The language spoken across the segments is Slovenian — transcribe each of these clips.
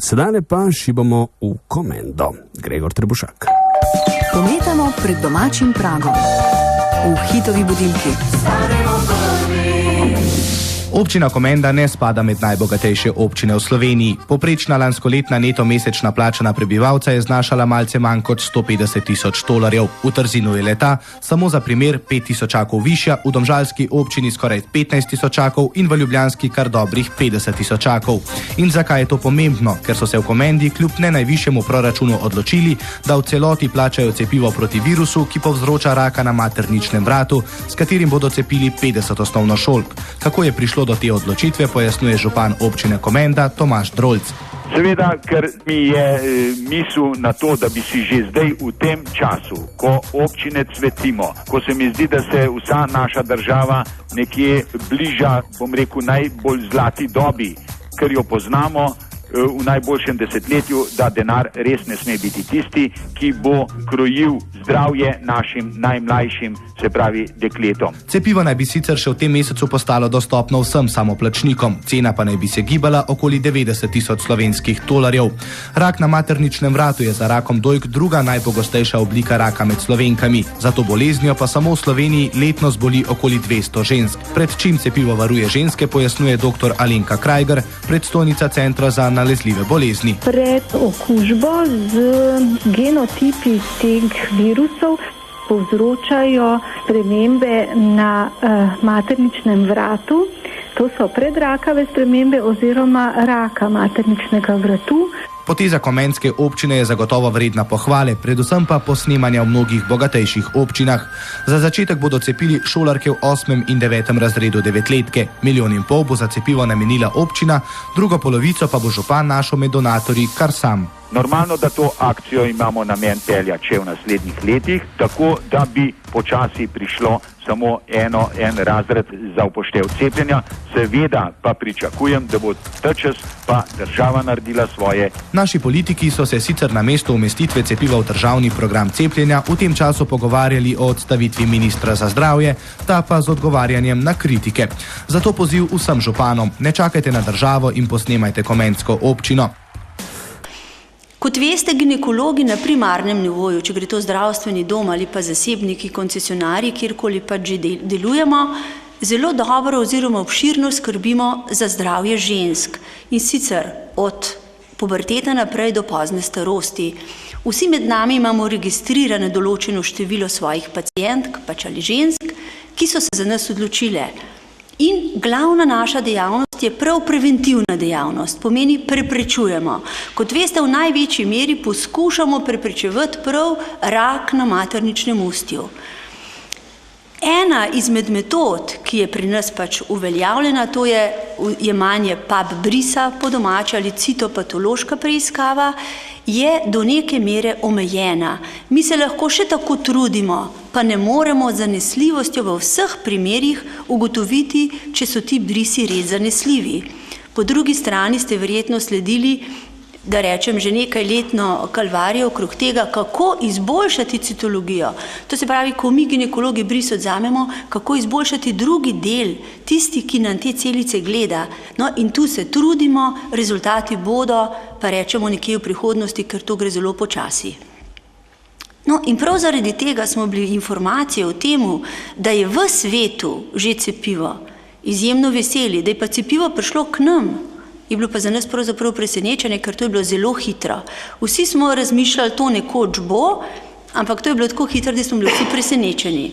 Sedaj pa šibamo v Komendo. Gregor Trebušak. Pometamo pred domačim pragom. V hitovi budilki. Občina Komenda ne spada med najbogatejše občine v Sloveniji. Poprečna lanskoletna neto mesečna plača na prebivalca je znašala malce manj kot 150 tisoč tolarjev. V Trzinu je leta samo za primer 5 tisočakov višja, v domžalski občini skoraj 15 tisočakov in v ljubljanski kar dobrih 50 tisočakov. In zakaj je to pomembno? Ker so se v Komendi kljub ne najvišjemu proračunu odločili, da v celoti plačajo cepivo proti virusu, ki povzroča raka na materničnem vratu, s katerim bodo cepili 50 osnovnošolk. Kako je prišlo do te odločitve, pojasnjuje župan občine Komenda Tomaž Drolc. Seveda, ker mi je misel na to, da bi si že zdaj v tem času, ko občine cvetimo, ko se mi zdi, da se vsa naša država nekje bliža, bom rekel, najbolj zlati dobi, ker jo poznamo v najboljšem desetletju, da denar res ne sme biti tisti, ki bo krojil zdravje našim najmlajšim, se pravi dekletom. Cepivo naj bi sicer še v tem mesecu postalo dostopno vsem samoplačnikom, cena pa naj bi se gibala okoli 90 tisoč slovenskih tolarjev. Rak na materničnem vratu je za rakom dojk druga najpogostejša oblika raka med Slovenkami. Za to boleznijo pa samo v Sloveniji letno zboli okoli 200 žensk. Pred čim cepivo varuje ženske, pojasnjuje dr. Alenka Krajger, predstojnica Centra za nalezljive bolezni. Pred okužbo z genotipi teh virusov povzročajo spremembe na materničnem vratu. To so predrakave spremembe oziroma raka materničnega vratu. Poteza komenske občine je zagotovo vredna pohvale, predvsem pa posnemanja v mnogih bogatejših občinah. Za začetek bodo cepili šolarke v 8. in 9. razredu 9-letke. 1,5 milijona bo za cepivo namenila občina, drugo polovico pa bo župan našel med donatorji kar sam. Normalno, da to akcijo imamo namen peljati še v naslednjih letih, tako da bi počasi prišlo samo en razred za upoštev cepljenja. Seveda pa pričakujem, da bo ta čas pa država naredila svoje. Naši politiki so se sicer na mesto umestitve cepiva v državni program cepljenja v tem času pogovarjali o odstavitvi ministra za zdravje, ta pa z odgovarjanjem na kritike. Zato poziv vsem županom, ne čakajte na državo in posnemajte komensko občino. Kot veste, ginekologi na primarnem nivoju, če gre to zdravstveni dom ali pa zasebniki, koncesionarji, kjerkoli pa že delujemo, zelo dobro oziroma obširno skrbimo za zdravje žensk. In sicer od pubertete naprej do pozne starosti. Vsi med nami imamo registrirane določeno število svojih pacientk, pač ali žensk, ki so se za nas odločile. In glavna naša dejavnost je prav preventivna dejavnost, pomeni preprečujemo. Kot veste, v največji meri poskušamo preprečevati prav rak na materničnem ustju. Ena izmed metod, ki je pri nas pač uveljavljena, to je jemanje pap brisa po domače ali citopatološka preiskava, je do neke mere omejena. Mi se lahko še tako trudimo, pa ne moremo z zanesljivostjo v vseh primerih ugotoviti, če so ti brisi res zanesljivi. Po drugi strani ste verjetno sledili, da rečem, že nekajletno kalvarijo okrog tega, kako izboljšati citologijo. To se pravi, ko mi ginekologi bris odzamemo, kako izboljšati drugi del, tisti, ki nam te celice gleda. No, in tu se trudimo, rezultati bodo, pa rečemo nekje v prihodnosti, ker to gre zelo počasi. No, in prav zaradi tega smo bili informacije o temu, da je v svetu že cepivo, izjemno veseli, da je pa cepivo prišlo k nam. Je bilo pa za nas pravzaprav presenečenje, ker to je bilo zelo hitro. Vsi smo razmišljali, to nekoč bo, ampak to je bilo tako hitro, da smo bili vsi presenečeni.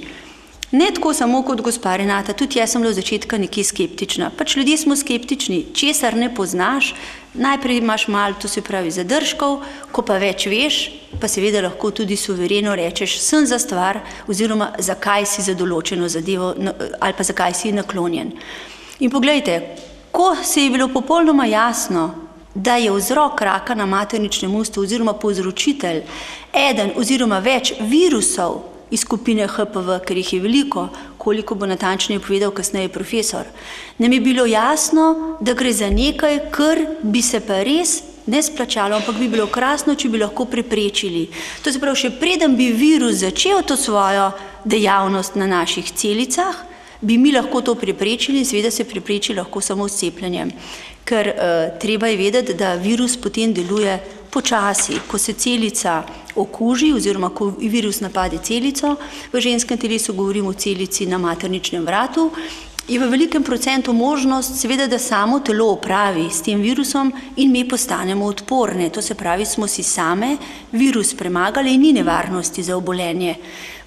Ne tako samo kot gospa Renata, tudi jaz sem bila v začetka nekje skeptična. Pač ljudje smo skeptični, česar ne poznaš, najprej imaš malo, to se pravi, zadržkov, ko pa več veš, pa seveda lahko tudi suvereno rečeš, sem za stvar, oziroma zakaj si za določeno zadevo, ali pa zakaj si naklonjen. In poglejte, ko se je bilo popolnoma jasno, da je vzrok raka na materničnem ustju oziroma povzročitelj eden oziroma več virusov iz skupine HPV, ker jih je veliko, koliko bo natančneje povedal kasneje profesor, nam je bilo jasno, da gre za nekaj, kar bi se pa res ne splačalo, ampak bi bilo krasno, če bi lahko preprečili. To se pravi, še preden bi virus začel to svojo dejavnost na naših celicah, bi mi lahko to preprečili in seveda se prepreči lahko samo s cepljenjem. ker treba je vedeti, da virus potem deluje počasi, ko se celica okuži oziroma ko virus napade celico, v ženskem telesu govorimo o celici na materničnem vratu, je v velikem procentu možnost seveda, da samo telo opravi s tem virusom in mi postanemo odporne. To se pravi, smo si same virus premagali in ni nevarnosti za obolenje.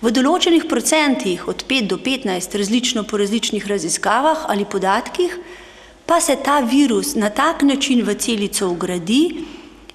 V določenih procentih od 5 do 15 različno po različnih raziskavah ali podatkih pa se ta virus na tak način v celico vgradi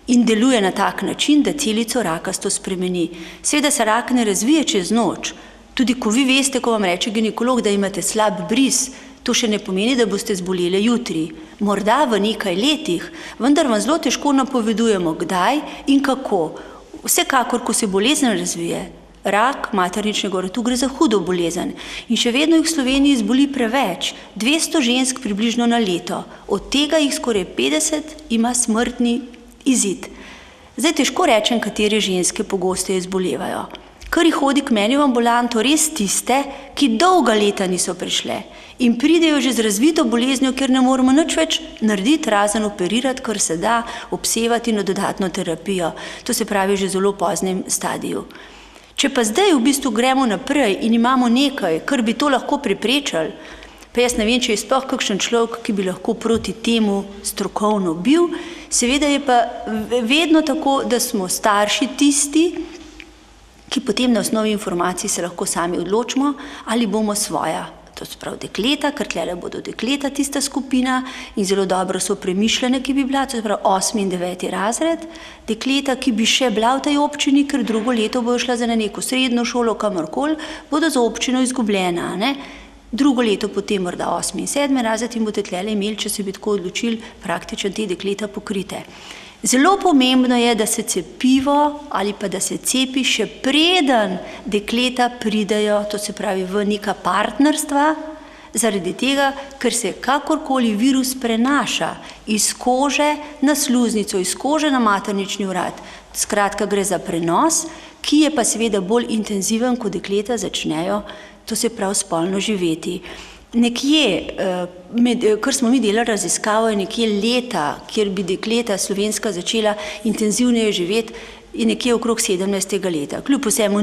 in deluje na tak način, da celico rakasto spremeni. Seveda se rak ne razvije čez noč. Tudi ko vi veste, ko vam reče ginekolog, da imate slab bris, to še ne pomeni, da boste zboleli jutri. Morda v nekaj letih, vendar vam zelo težko napovedujemo, kdaj in kako. Vsekakor, ko se bolezen razvije, rak materničnega vratu gre za hudo bolezen in še vedno jih v Sloveniji zboli preveč, 200 žensk približno na leto, od tega jih skoraj 50 ima smrtni izid. Zdaj težko rečem, katere ženske pogosteje zbolevajo. Kar jih hodi k meni v ambulanto res tiste, ki dolga leta niso prišle in pridejo že z razvito boleznjo, ker ne moramo nič več narediti, razen operirati, kar se da, obsevati na dodatno terapijo. To se pravi že v zelo poznem stadiju. Če pa zdaj v bistvu gremo naprej in imamo nekaj, kar bi to lahko preprečili, pa jaz ne vem, če je sploh kakšen človek, ki bi lahko proti temu strokovno bil, seveda je pa vedno tako, da smo starši tisti, ki potem na osnovi informacij se lahko sami odločimo, ali bomo svoja. To se pravi dekleta, ker tlele bodo dekleta tista skupina in zelo dobro so premišljene, ki bi bila, to se pravi 8. in 9. razred, dekleta, ki bi še bila v tej občini, ker drugo leto bojo šla za neko srednjo šolo, kamorkoli, bodo za občino izgubljena, ne? Drugo leto potem morda 8. in 7. razred in boste tlele imeli, če se bi tako odločili, praktično te dekleta pokrite. Zelo pomembno je, da se cepivo ali pa da se cepi še preden dekleta pridejo, to se pravi v neka partnerstva, zaradi tega, ker se kakorkoli virus prenaša iz kože na sluznico, iz kože na maternični vrat. Skratka, gre za prenos, ki je pa seveda bolj intenziven, ko dekleta začnejo, to se pravi spolno živeti. Nekje, kar smo mi delali raziskavo, je nekje leta, kjer bi dekleta slovenska začela intenzivneje živeti, je nekje okrog 17. leta. Kljub vsemu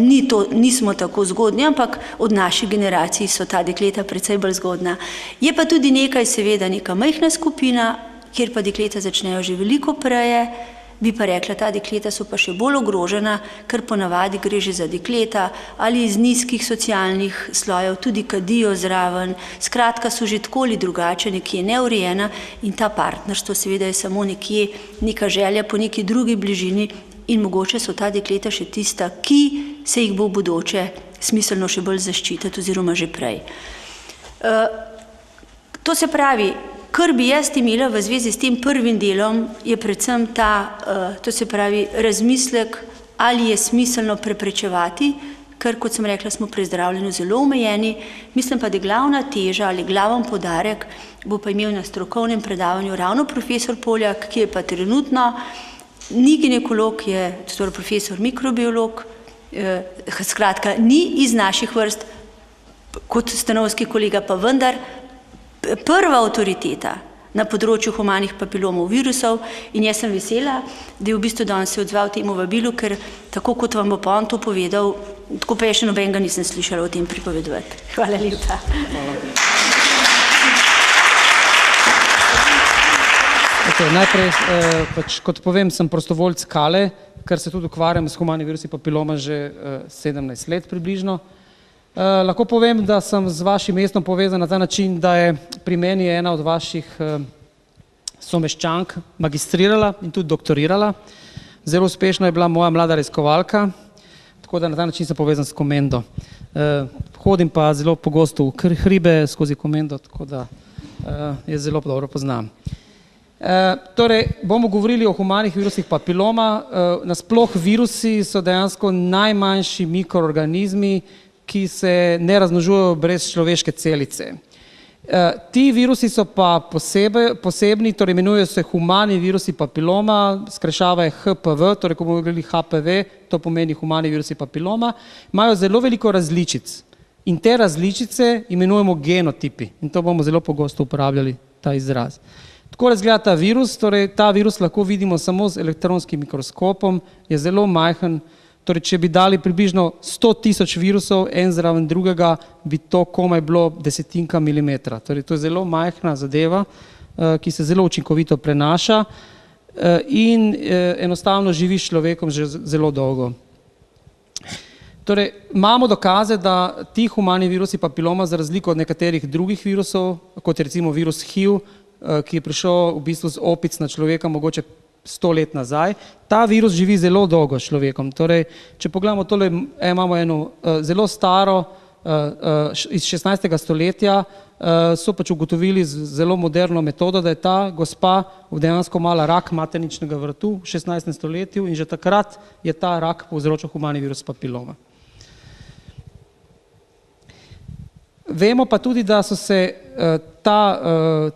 nismo tako zgodni, ampak od naših generacij so ta dekleta precej bolj zgodna. Je pa tudi nekaj, seveda, neka majhna skupina, kjer pa dekleta začnejo že veliko preje, bi pa rekla, ta dekleta so pa še bolj ogrožena, ker ponavadi gre že za dekleta ali iz nizkih socialnih slojev, tudi kadijo zraven, skratka so že tako ali drugače nekje neurejena in ta partnerstvo seveda je samo nekje neka želja po neki drugi bližini in mogoče so ta dekleta še tista, ki se jih bo v bodoče smiselno še bolj zaščititi oziroma že prej. To se pravi, kar bi jaz imela v zvezi s tem prvim delom, je predvsem ta, to se pravi, razmislek, ali je smiselno preprečevati, ker, kot sem rekla, smo pri zdravljenju zelo omejeni, mislim pa, da glavna teža ali glaven poudarek bo pa imel na strokovnem predavanju ravno profesor Poljak, ki je pa trenutno ni ginekolog, je torej profesor mikrobiolog, skratka, ni iz naših vrst, kot stanovski kolega, pa vendar prva avtoriteta na področju humanih papilomov virusov in jaz sem vesela, da je v bistvu danes se odzval temu vabilu, ker tako kot vam bo pa on to povedal, tako pa je še nobenega nisem slišala o tem pripovedovati. Hvala lepa. Najprej, kot povem, sem prostovoljc Kale, ker se tudi ukvarjam s humanimi virusi papiloma že 17 let približno. Lahko povem, da sem z vašim mestom povezan na ta način, da je pri meni ena od vaših someščank magistrirala in tudi doktorirala. Zelo uspešna je bila moja mlada raziskovalka, tako da na ta način sem povezan s Komendo. Hodim pa zelo pogosto v hribe skozi Komendo, tako da je zelo dobro poznam. Torej, bomo govorili o humanih virusih papiloma. Nasploh virusi so dejansko najmanjši mikroorganizmi, ki se ne razmnožujejo brez človeške celice. Ti virusi so pa posebni, torej imenujejo se humani virusi papiloma, skrajšava je HPV, torej ko bomo govorili HPV, to pomeni humani virusi papiloma, imajo zelo veliko različic in te različice imenujemo genotipi in to bomo zelo pogosto uporabljali, ta izraz. Tako izgleda ta virus, torej ta virus lahko vidimo samo z elektronskim mikroskopom, je zelo majhen, torej če bi dali približno 100.000 virusov en zraven drugega, bi to komaj bilo desetinka milimetra. Torej to je zelo majhna zadeva, ki se zelo učinkovito prenaša in enostavno živi s človekom že zelo dolgo. Torej, imamo dokaze, da ti humani virusi papiloma za razliko od nekaterih drugih virusov, kot je recimo virus HIV, ki je prišel v bistvu z opic na človeka mogoče 100 let nazaj, ta virus živi zelo dolgo s človekom. Torej, če pogledamo tole, imamo eno zelo staro iz 16. stoletja, so pač ugotovili z zelo moderno metodo, da je ta gospa dejansko imela rak materničnega vratu v 16. stoletju in že takrat je ta rak povzročil humani virus papiloma. Vemo pa tudi, da so se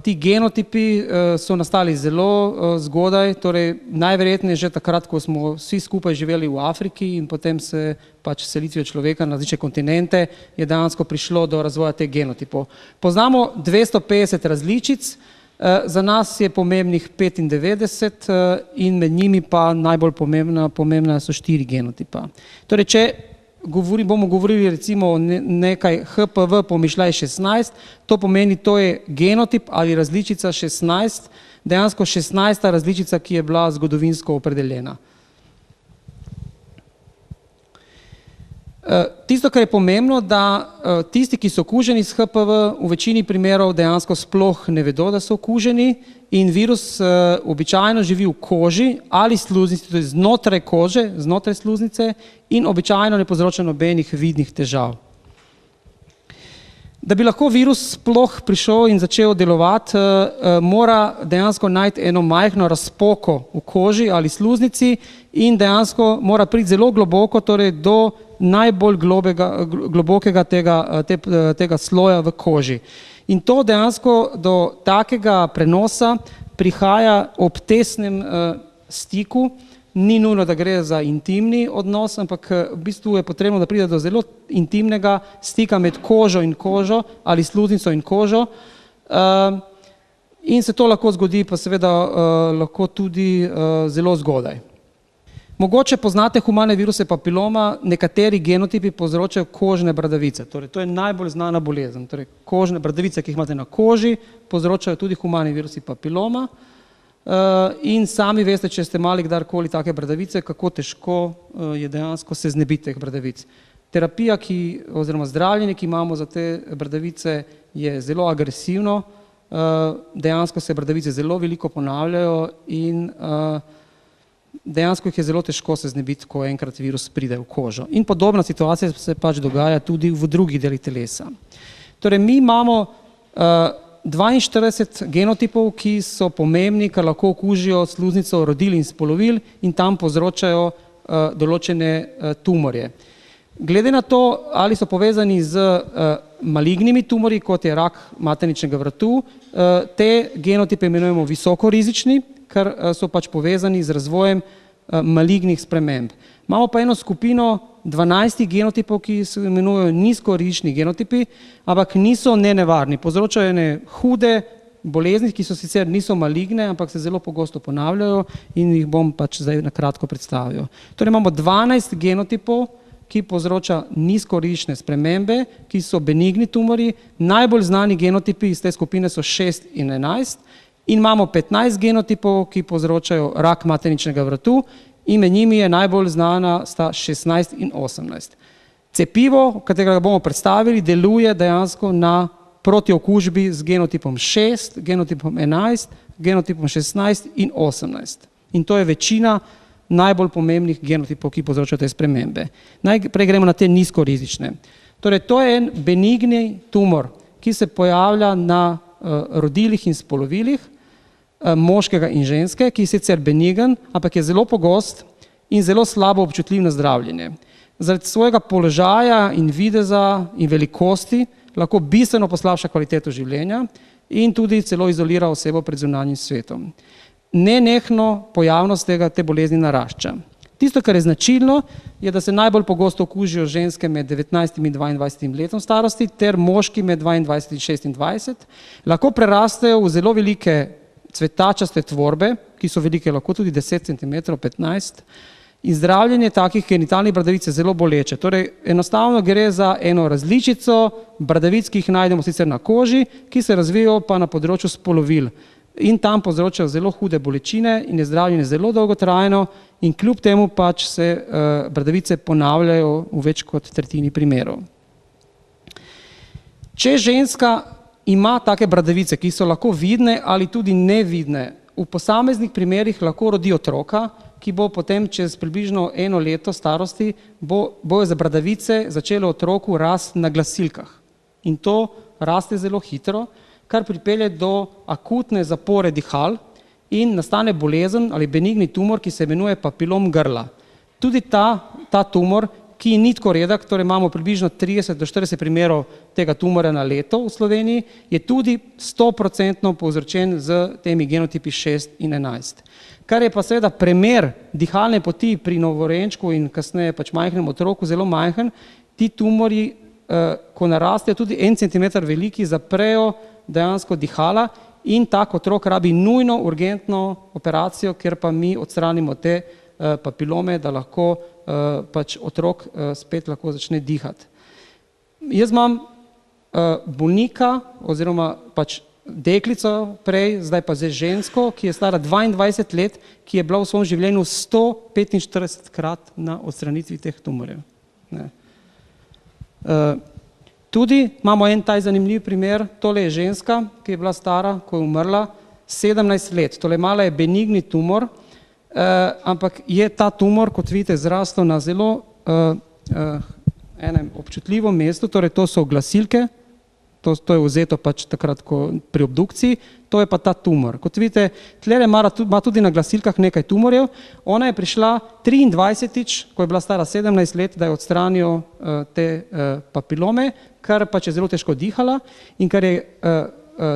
ti genotipi so nastali zelo zgodaj, torej najverjetneje že takrat, ko smo vsi skupaj živeli v Afriki in potem se pač selitvijo človeka na različne kontinente, je dejansko prišlo do razvoja teh genotipov. Poznamo 250 različic, za nas je pomembnih 95 in med njimi pa najbolj pomembna so 4 genotipa. Torej, če bomo govorili recimo o nekaj HPV pomišljaj 16, to pomeni, to je genotip ali različica 16, dejansko 16. različica, ki je bila zgodovinsko opredeljena. Tisto, kar je pomembno, da tisti, ki so okuženi s HPV, v večini primerov dejansko sploh ne vedo, da so okuženi in virus običajno živi v koži ali sluznici, to je znotraj kože, znotraj sluznice in običajno ne povzroča nobenih vidnih težav. Da bi lahko virus sploh prišel in začel delovati, mora dejansko najti eno majhno razpoko v koži ali sluznici in dejansko mora priti zelo globoko, torej do najbolj globokega tega sloja v koži. In to dejansko do takega prenosa prihaja ob tesnem stiku, ni nujno, da gre za intimni odnos, ampak v bistvu je potrebno, da pride do zelo intimnega stika med kožo in kožo ali sluznico in kožo in se to lahko zgodi pa seveda lahko tudi zelo zgodaj. Mogoče poznate humane viruse papiloma, nekateri genotipi povzročajo kožne bradavice, torej to je najbolj znana bolezen, torej kožne bradavice, ki jih imate na koži, povzročajo tudi humani virusi papiloma in sami veste, če ste imeli kdarkoli take bradavice, kako težko je dejansko se znebiti teh bradavic. Terapija, oziroma zdravljenje, ki imamo za te bradavice, je zelo agresivno, dejansko se bradavice zelo veliko ponavljajo in dejansko jih je zelo težko se znebiti, ko enkrat virus pride v kožo. In podobna situacija se pač dogaja tudi v drugih delih telesa. Torej, mi imamo 42 genotipov, ki so pomembni, ker lahko okužijo sluznico rodil in spolovil in tam povzročajo določene tumorje. Glede na to, ali so povezani z malignimi tumori, kot je rak materničnega vratu, te genotipe imenujemo visokorizični, ker so pač povezani z razvojem malignih sprememb. Imamo pa eno skupino 12 genotipov, ki se imenujejo nizkorizični genotipi, ampak niso nenevarni, povzročajo ene hude bolezni, ki so sicer niso maligne, ampak se zelo pogosto ponavljajo in jih bom pač zdaj na kratko predstavil. Torej imamo 12 genotipov, ki povzroča nizkorizične spremembe, ki so benigni tumori, najbolj znani genotipi iz te skupine so 6 in 11, in imamo 15 genotipov, ki povzročajo rak materničnega vratu in med njimi je najbolj znana sta 16 in 18. Cepivo, katerega bomo predstavili, deluje dejansko na protiokužbi z genotipom 6, genotipom 11, genotipom 16 in 18. In to je večina najbolj pomembnih genotipov, ki povzročajo te spremembe. Najprej gremo na te nizkorizične. Torej, to je en benigni tumor, ki se pojavlja na rodilih in spolovilih moškega in ženske, ki je sicer benigen, ampak je zelo pogost in zelo slabo občutljiv na zdravljenje. Zaradi svojega položaja in videza in velikosti lahko bistveno poslabša kvaliteto življenja in tudi celo izolira osebo pred zunanjim svetom. Nenehno pojavnost te bolezni narašča. Tisto, kar je značilno, je, da se najbolj pogosto okužijo ženske med 19 in 22 letom starosti ter moški med 22 in 26. Lahko prerastejo v zelo velike cvetačaste tvorbe, ki so velike lahko tudi 10 cm, 15 in zdravljenje takih genitalnih bradavic je zelo boleče. Torej, enostavno gre za eno različico bradavic, ki jih najdemo sicer na koži, ki se razvijajo pa na področju spolovil. In tam povzročajo zelo hude bolečine in je zdravljenje zelo dolgotrajno in kljub temu pač se bradavice ponavljajo v več kot tretjini primerov. Če ženska ima take bradavice, ki so lahko vidne ali tudi nevidne, v posameznih primerih lahko rodi otroka, ki bo potem čez približno 1 leto starosti, bojo za bradavice začelo otroku rasti na glasilkah. In to raste zelo hitro, kar pripelje do akutne zapore dihal in nastane bolezen ali benigni tumor, ki se imenuje papilom grla. Tudi ta tumor, ki ni tako redek, torej imamo približno 30 do 40 primerov tega tumora na leto v Sloveniji, je tudi 100% povzročen z temi genotipi 6 in 11. Kar je pa seveda primer dihalne poti pri novorojenčku in kasneje pač majhnem otroku zelo majhen, ti tumori, ko narastejo tudi 1 cm veliki, zaprejo dejansko dihala in tak otrok rabi nujno urgentno operacijo, kjer pa mi odstranimo te papilome, da lahko pač otrok spet lahko začne dihati. Jaz imam bolnika oziroma pač deklico prej, zdaj pa zdaj žensko, ki je stara 22 let, ki je bila v svojem življenju 145krat na odstranitvi teh tumorjev. Tudi imamo en taj zanimiv primer, tole je ženska, ki je bila stara, ko je umrla, 17 let, tole imala je benigni tumor, ampak je ta tumor, kot vidite, zrastel na zelo enem občutljivem mestu, torej to so glasilke, to je vzeto pač takrat pri obdukciji, to je pa ta tumor. Kot vidite, tlele ima tudi na glasilkah nekaj tumorjev, ona je prišla 23-tič, ko je bila stara 17 let, da je odstranijo te papilome, kar pač je zelo težko dihala in kar je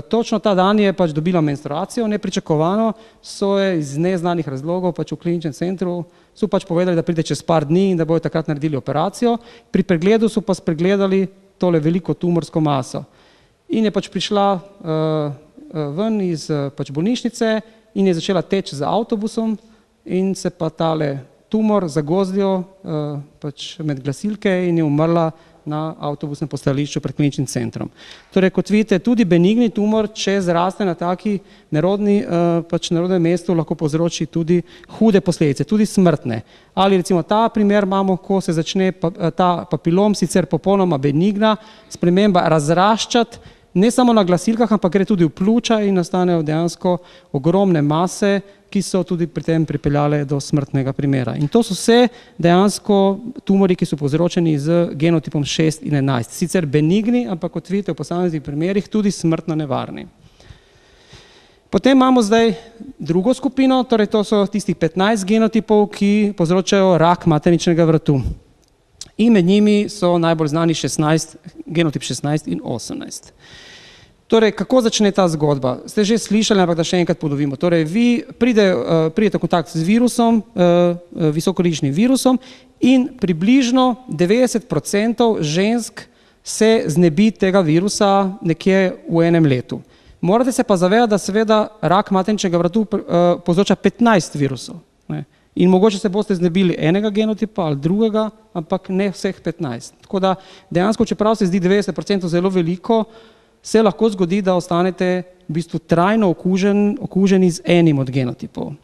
točno ta dan je pač dobila menstruacijo, nepričakovano, so je iz neznanih razlogov pač v kliničnem centru, so pač povedali, da pride čez par dni in da bojo takrat naredili operacijo. Pri pregledu so pa spregledali tole veliko tumorsko maso. In je pač prišla ven iz pač bolnišnice in je začela teči z avtobusom in se pa tale tumor zagozdil pač med glasilke in je umrla na avtobusnem postajališču pred kliničnim centrom. Torej, kot vidite, tudi benigni tumor, če zraste na taki nerodnem mestu, lahko povzroči tudi hude posledice, tudi smrtne. Ali recimo ta primer imamo, ko se začne ta papilom, sicer popolnoma benigna, sprememba razraščati, ne samo na glasilkah, ampak gre tudi v pljuča in nastanejo dejansko ogromne mase, ki so tudi pri tem pripeljale do smrtnega primera. In to so vse dejansko tumori, ki so povzročeni z genotipom 6 in 11. Sicer benigni, ampak kot vidite v posameznih primerih tudi smrtno nevarni. Potem imamo zdaj drugo skupino, torej to so tistih 15 genotipov, ki povzročajo rak materničnega vratu. In med njimi so najbolj znani genotip 16 in 18. Torej, kako začne ta zgodba? Ste že slišali, ampak da še enkrat ponovimo. Torej, vi pridete v kontakt z virusom, visokorizičnim virusom in približno 90% žensk se znebi tega virusa nekje v enem letu. Morate se pa zavedati, da seveda rak materničnega vratu povzroča 15 virusov. In mogoče se boste znebili enega genotipa ali drugega, ampak ne vseh 15. Tako da dejansko, čeprav se zdi 90% zelo veliko, se lahko zgodi, da ostanete v bistvu trajno okuženi z enim od genotipov.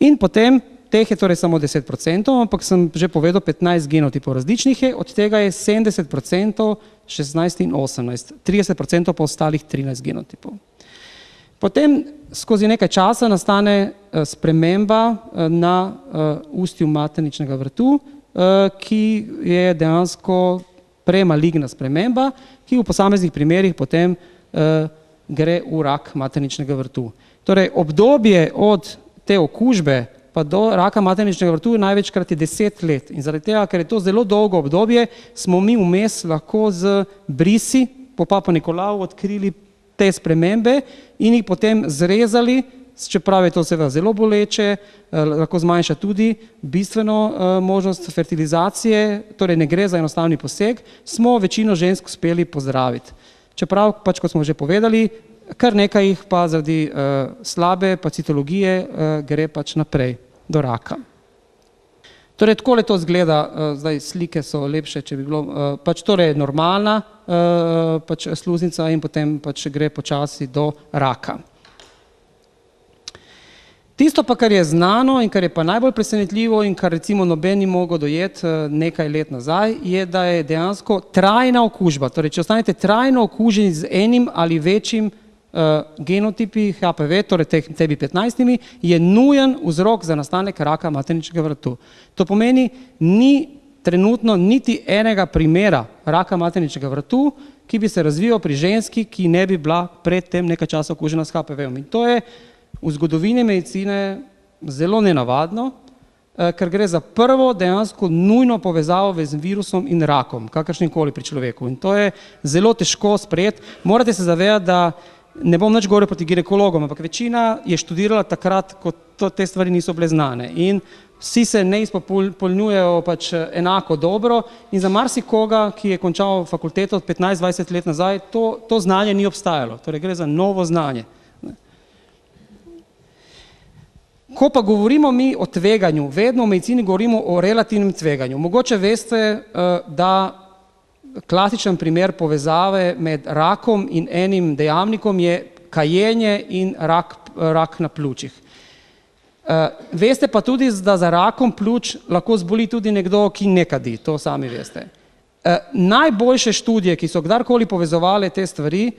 In potem, teh je torej samo 10%, ampak sem že povedal 15 genotipov različnih je, od tega je 70% 16 in 18, 30% pa ostalih 13 genotipov. Potem skozi nekaj časa nastane sprememba na ustju materničnega vrtu, ki je dejansko premaligna sprememba, ki v posameznih primerih potem gre v rak materničnega vrtu. Torej, obdobje od te okužbe pa do raka materničnega vrtu največkrat je 10 let. In zaradi tega, ker je to zelo dolgo obdobje, smo mi vmes lahko z brisi po Papa Nikolau odkrili te spremembe in jih potem zrezali, čeprav je to seveda zelo boleče, lahko zmanjša tudi bistveno možnost fertilizacije, torej ne gre za enostavni poseg, smo večino žensk uspeli pozdraviti. Čeprav, pač kot smo že povedali, kar nekaj jih pa zaradi slabe citologije gre pač naprej do raka. Torej, takole to izgleda, zdaj slike so lepše, če bi bilo, pač torej normalna pač sluznica in potem pač gre počasi do raka. Tisto pa, kar je znano in kar je pa najbolj presenetljivo in kar recimo noben ni mogel dojeti nekaj let nazaj, je, da je dejansko trajna okužba. Torej, če ostanete trajno okuženi z enim ali večjim genotipi HPV, torej tebi 15, je nujen vzrok za nastanek raka materničnega vratu. To pomeni, ni trenutno niti enega primera raka materničnega vratu, ki bi se razvijal pri ženski, ki ne bi bila predtem nekaj časa okužena s HPV-om. In to je v zgodovini medicine zelo nenavadno, ker gre za prvo dejansko nujno povezavo z virusom in rakom, kakršnikoli pri človeku. In to je zelo težko sprejeti. Morate se zavedati, da ne bom nič govoril proti ginekologom, ampak večina je študirala takrat, ko te stvari niso bile znane. In vsi se ne izpolnjujejo pač enako dobro in za marsikoga, ki je končal fakulteto 15-20 let nazaj, to znanje ni obstajalo. Torej gre za novo znanje. Ko pa govorimo mi o tveganju, vedno v medicini govorimo o relativnem tveganju. Mogoče veste, da klasičen primer povezave med rakom in enim dejavnikom je kajenje in rak na pljučih. Veste pa tudi, da za rakom pljuč lahko zboli tudi nekdo, ki ne kadi, to sami veste. Najboljše študije, ki so kdarkoli povezovali te stvari,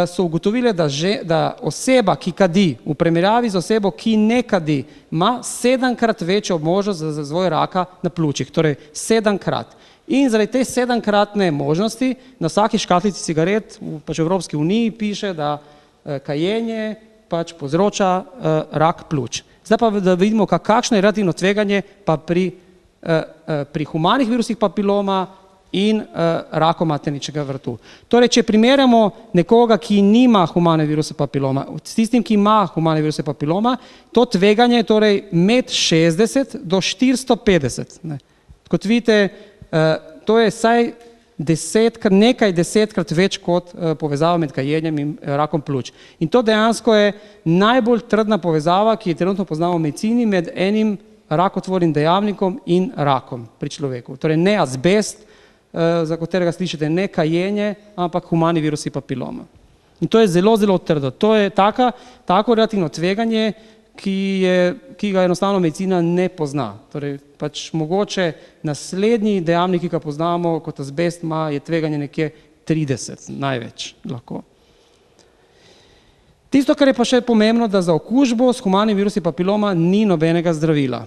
so ugotovile, da oseba, ki kadi, v primerjavi z osebo, ki ne kadi, ima 7-krat večjo možnost za razvoj raka na pljučih, torej 7-krat. In zaradi te 7-kratne možnosti na vsaki škatlici cigaret pač v Evropski uniji piše, da kajenje pač povzroča rak pljuč. Zdaj pa da vidimo, kakšno je relativno tveganje pa pri humanih virusih papiloma in rakom materničnega vratu. Torej, če primerjamo nekoga, ki nima humane viruse papiloma, s tistim, ki ima humane viruse papiloma, to tveganje je torej med 60 do 450. Kot vidite, to je vsaj nekaj desetkrat več kot povezava med kajenjem in rakom pljuč. In to dejansko je najbolj trdna povezava, ki je trenutno poznamo v medicini med enim rakotvornim dejavnikom in rakom pri človeku. Torej ne azbest, za katerega slišite ne kajenje, ampak humani virusi papiloma. In to je zelo, zelo trdo. To je tako relativno tveganje, ki ga enostavno medicina ne pozna. Torej, pač mogoče naslednji dejavnik, ki ga poznamo kot azbest, je tveganje nekje 30, največ lahko. Tisto, kar je pa še pomembno, da za okužbo s humanim virusi papiloma ni nobenega zdravila.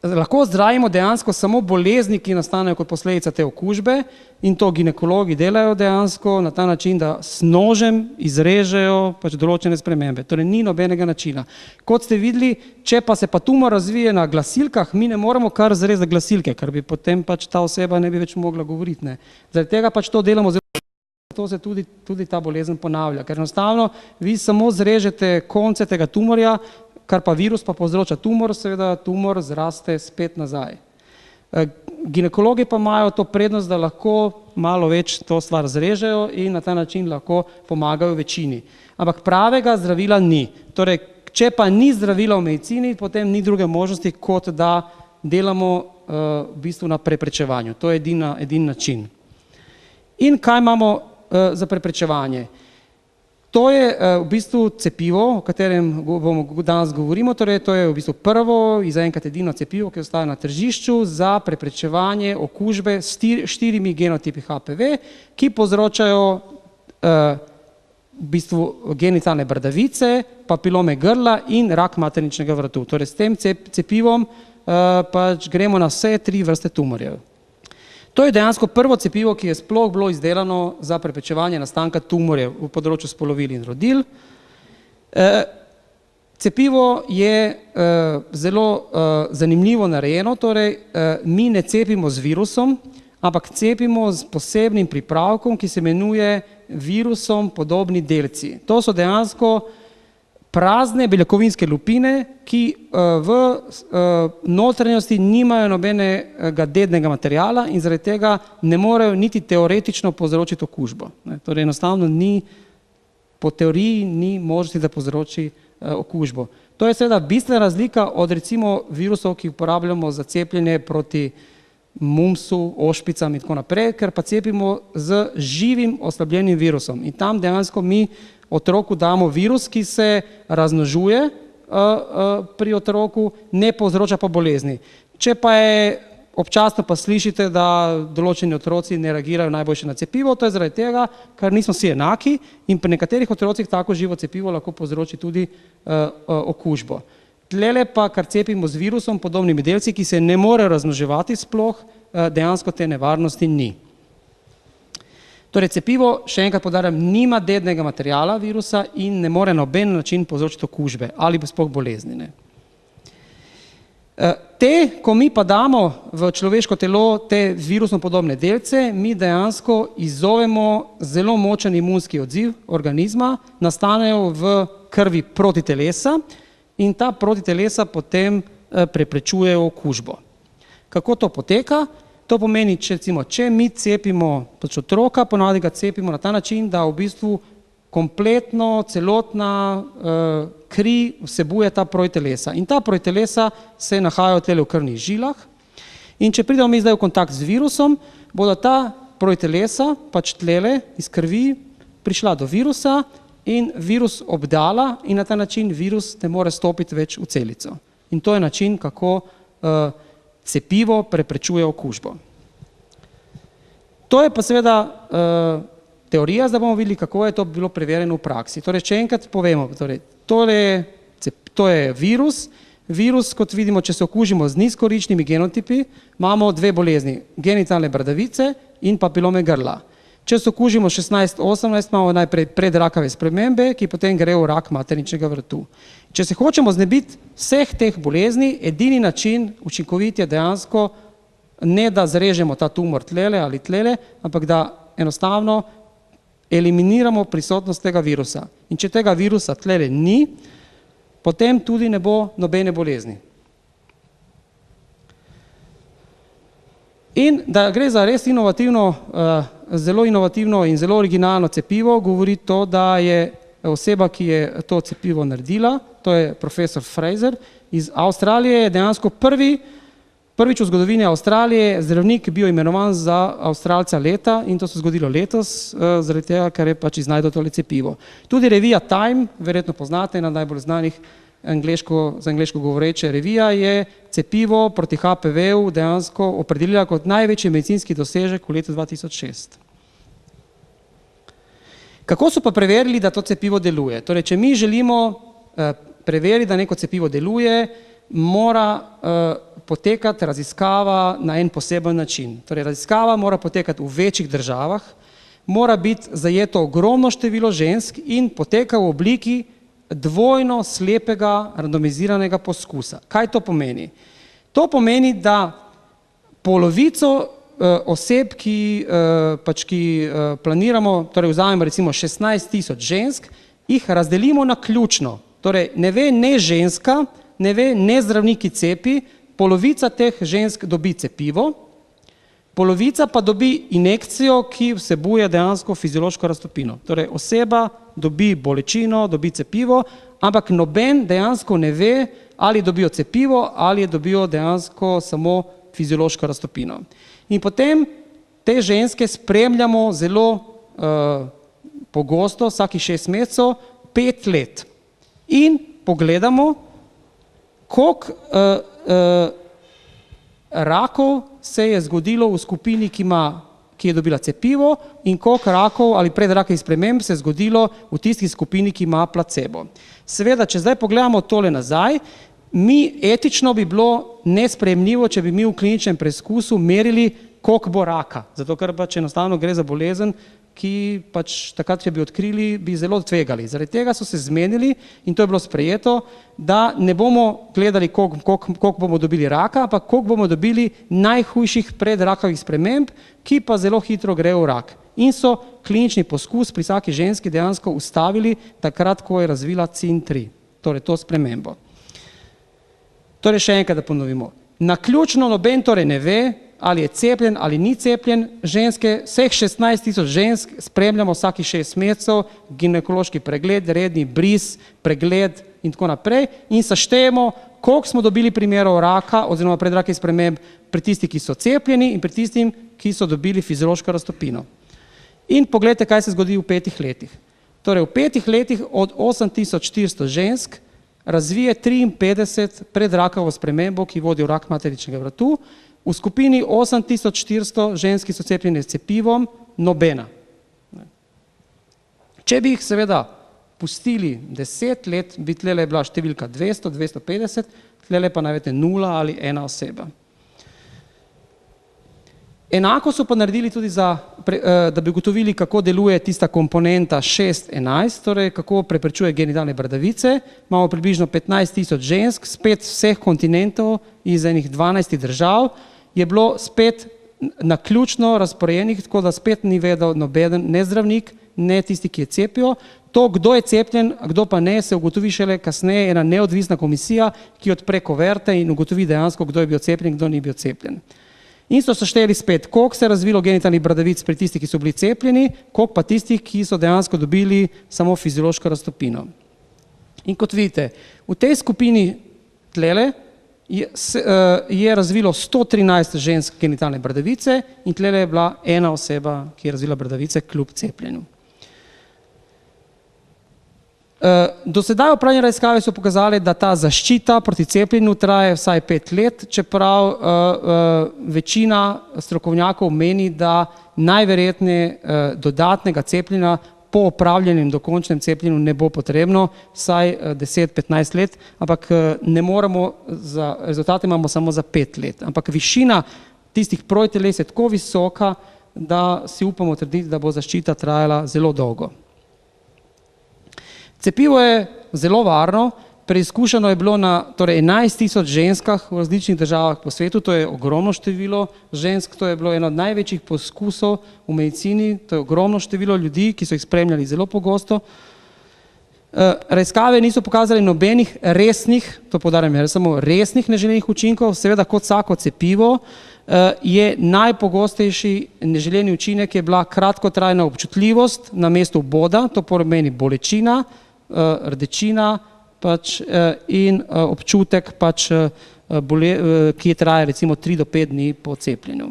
Lahko zdravimo dejansko samo bolezni, ki nastanejo kot posledica te okužbe in to ginekologi delajo dejansko na ta način, da s nožem izrežejo pač določene spremembe. Torej ni nobenega načina. Kot ste videli, če pa se pa tumor razvije na glasilkah, mi ne moramo kar zrezati glasilke, ker bi potem pač ta oseba ne bi več mogla govoriti. Zaradi tega pač to delamo zelo, zato se tudi ta bolezen ponavlja, ker enostavno vi samo zrežete konce tega tumorja, kar pa virus pa povzroča tumor, seveda tumor zraste spet nazaj. Ginekologi pa imajo to prednost, da lahko malo več to stvar zrežejo in na ta način lahko pomagajo večini. Ampak pravega zdravila ni. Torej, če pa ni zdravila v medicini, potem ni druge možnosti, kot da delamo v bistvu na preprečevanju. To je edini način. In kaj imamo za preprečevanje? To je v bistvu cepivo, o katerem danes govorimo, torej to je v bistvu prvo in zaenkrat edino cepivo, ki ostaja na tržišču za preprečevanje okužbe s 4 genotipi HPV, ki povzročajo v bistvu genitalne bradavice, papilome grla in rak materničnega vratu. Torej s tem cepivom pač gremo na vse 3 vrste tumorjev. To je dejansko prvo cepivo, ki je sploh bilo izdelano za preprečevanje nastanka tumorjev v področju spolovil in rodil. Cepivo je zelo zanimivo narejeno, torej mi ne cepimo z virusom, ampak cepimo z posebnim pripravkom, ki se imenuje virusom podobni delci. To so dejansko prazne beljakovinske lupine, ki v notranjosti nimajo nobenega dednega materijala in zaradi tega ne morejo niti teoretično povzročiti okužbo. Torej enostavno po teoriji ni možnosti, da povzroči okužbo. To je seveda bistvena razlika od recimo virusov, ki uporabljamo za cepljenje proti mumsu, ošpicam in tako naprej, ker pa cepimo z živim oslabljenim virusom. In tam dejansko mi otroku damo virus, ki se razmnožuje pri otroku, ne povzroča pa bolezni. Če pa je občasno pa slišite, da določeni otroci ne reagirajo najboljše na cepivo, to je zaradi tega, ker nismo vsi enaki in pri nekaterih otrocih tako živo cepivo lahko povzroči tudi okužbo. Tlele pa, kar cepimo z virusom, podobnimi delci, ki se ne morejo razmnoževati sploh, dejansko te nevarnosti ni. Torej, cepivo, še enkrat poudarjam, nima dednega materiala virusa in ne more na noben način povzročiti okužbe ali sploh bolezni. Ne. Ko mi pa damo v človeško telo te virusno podobne delce, mi dejansko izzovemo zelo močen imunski odziv organizma, nastanejo v krvi protitelesa in ta protitelesa potem preprečujejo okužbo. Kako to poteka? To pomeni, če mi cepimo otroka, ponavadi ga cepimo na ta način, da v bistvu kompletno, celotna kri vsebuje ta protitelesa. In ta protitelesa se nahajajo tlele v krvnih žilah. In če pridemo mi zdaj v kontakt z virusom, bodo ta protitelesa, pač tlele iz krvi, prišla do virusa in virus obdala in na ta način virus ne more stopiti več v celico. In to je način, kako cepivo preprečuje okužbo. To je pa seveda teorija, zdaj bomo videli, kako je to bilo preverjeno v praksi. Torej, če enkrat povemo, to je virus. Virus, kot vidimo, če se okužimo z nizkoričnimi genotipi, imamo dve bolezni, genitalne bradavice in papilome grla. Če se okužimo 16-18, imamo najprej predrakave spremembe, ki potem gre v rak materničnega vrtu. Če se hočemo znebiti vseh teh bolezni, edini način učinkovit je dejansko ne da zrežemo ta tumor tlele ali tlele, ampak da enostavno eliminiramo prisotnost tega virusa. In če tega virusa tlele ni, potem tudi ne bo nobene bolezni. In da gre za res zelo inovativno in zelo originalno cepivo, govori to, da je oseba, ki je to cepivo naredila, to je profesor Fraser iz Avstralije, je dejansko prvič v zgodovini Avstralije zdravnik bil imenovan za Avstralca leta in to se zgodilo letos, zaradi tega, ker je pač iznajdel tole cepivo. Tudi revija Time, verjetno poznate, ena najbolj znanih za angleško govoreče revija, je cepivo proti HPV-u dejansko opredelila kot največji medicinski dosežek v letu 2006. Kako so pa preverili, da to cepivo deluje? Torej, če mi želimo preveriti, da neko cepivo deluje, mora potekati raziskava na en poseben način. Torej, raziskava mora potekati v večjih državah, mora biti zajeto ogromno število žensk in poteka v obliki dvojno slepega randomiziranega poskusa. Kaj to pomeni? To pomeni, da polovico oseb, ki planiramo, torej vzamemo recimo 16.000 žensk, jih razdelimo na ključno. Torej, ne ve ne ženska, ne ve ne zdravnik, ki cepi, polovica teh žensk dobi cepivo, polovica pa dobi injekcijo, ki vsebuje dejansko fiziološko raztopino. Torej, oseba dobi bolečino, dobi cepivo, ampak noben dejansko ne ve, ali dobijo cepivo, ali dobijo dejansko samo fiziološko raztopino. In potem te ženske spremljamo zelo pogosto, vsakih 6 mesecev, 5 let. In pogledamo, koliko rakov se je zgodilo v skupini, ki je dobila cepivo in koliko rakov ali predrakavih sprememb se je zgodilo v tisti skupini, ki ima placebo. Seveda, če zdaj pogledamo tole nazaj, etično bi bilo nesprejemljivo, če bi mi v kliničnem preizkusu merili, koliko bo raka. Zato, ker pač enostavno gre za bolezen, ki pač takrat, če bi odkrili, bi zelo tvegali. Zaradi tega so se zmenili in to je bilo sprejeto, da ne bomo gledali, koliko bomo dobili raka, ampak koliko bomo dobili najhujših predrakavih sprememb, ki pa zelo hitro grejo v rak. In so klinični poskus pri vsaki ženski dejansko ustavili takrat, ko je razvila CIN3, torej to spremembo. Torej še enkrat, da ponovimo. Naključno noben torej ne ve, ali je cepljen ali ni cepljen, ženske, vseh 16.000 žensk spremljamo vsaki 6 mesecev, ginekološki pregled, redni bris, pregled in tako naprej in seštejemo, koliko smo dobili primerov raka oziroma predrakih sprememb pri tistih, ki so cepljeni in pri tistim, ki so dobili fiziološko raztopino. In pogledajte, kaj se zgodi v 5 letih. Torej, v 5 letih od 8400 žensk razvije 53 predrakovo spremembo, ki vodi v rak materničnega vratu. V skupini 8400 žensk, ki so cepljene s cepivom, nobena. Če bi jih seveda pustili 10 let, bi tlele bila številka 200, 250, tlele pa najvete 0 ali 1 oseba. Enako so pa naredili tudi da bi ugotovili, kako deluje tista komponenta 6-11, torej kako preprečuje genitalne bradavice. Imamo približno 15.000 žensk, spet vseh kontinentov iz enih 12 držav, je bilo spet naključno razporejenih, tako da spet ni vedel nobeden, ne zdravnik, ne tisti, ki je cepijo. To, kdo je cepljen, kdo pa ne, se ugotovi šele kasneje ena neodvisna komisija, ki odpre koverte in ugotovi dejansko, kdo je bil cepljen, kdo ni bil cepljen. In so sešteli spet, koliko se je razvilo genitalnih bradavic pri tistih, ki so bili cepljeni, koliko pa tistih, ki so dejansko dobili samo fiziološko raztopino. In kot vidite, v tej skupini tlele je razvilo 113 žensk genitalne bradavice in tlele je bila ena oseba, ki je razvila bradavice kljub cepljenju. Do sedaj opravljene raziskave so pokazali, da ta zaščita proti cepljenju traje vsaj 5 let, čeprav večina strokovnjakov meni, da najverjetneje dodatnega cepljenja po opravljenem dokončnem cepljenju ne bo potrebno, vsaj 10-15 let, ampak ne moremo, rezultate imamo samo za 5 let. Ampak višina tistih protiteles je tako visoka, da si upamo trditi, da bo zaščita trajala zelo dolgo. Cepivo je zelo varno, preizkušeno je bilo na 11.000 ženskah v različnih državah po svetu, to je ogromno število žensk, to je bilo eno od največjih poskusov v medicini, to je ogromno število ljudi, ki so jih spremljali zelo pogosto. Raziskave niso pokazali nobenih resnih, to poudarjam, samo resnih neželenih učinkov, seveda kot vsako cepivo je najpogostejši neželeni učinek je bila kratkotrajna občutljivost na mestu vboda, to pomeni bolečina, rdečina in občutek, ki traja recimo 3 do 5 dni po cepljenju.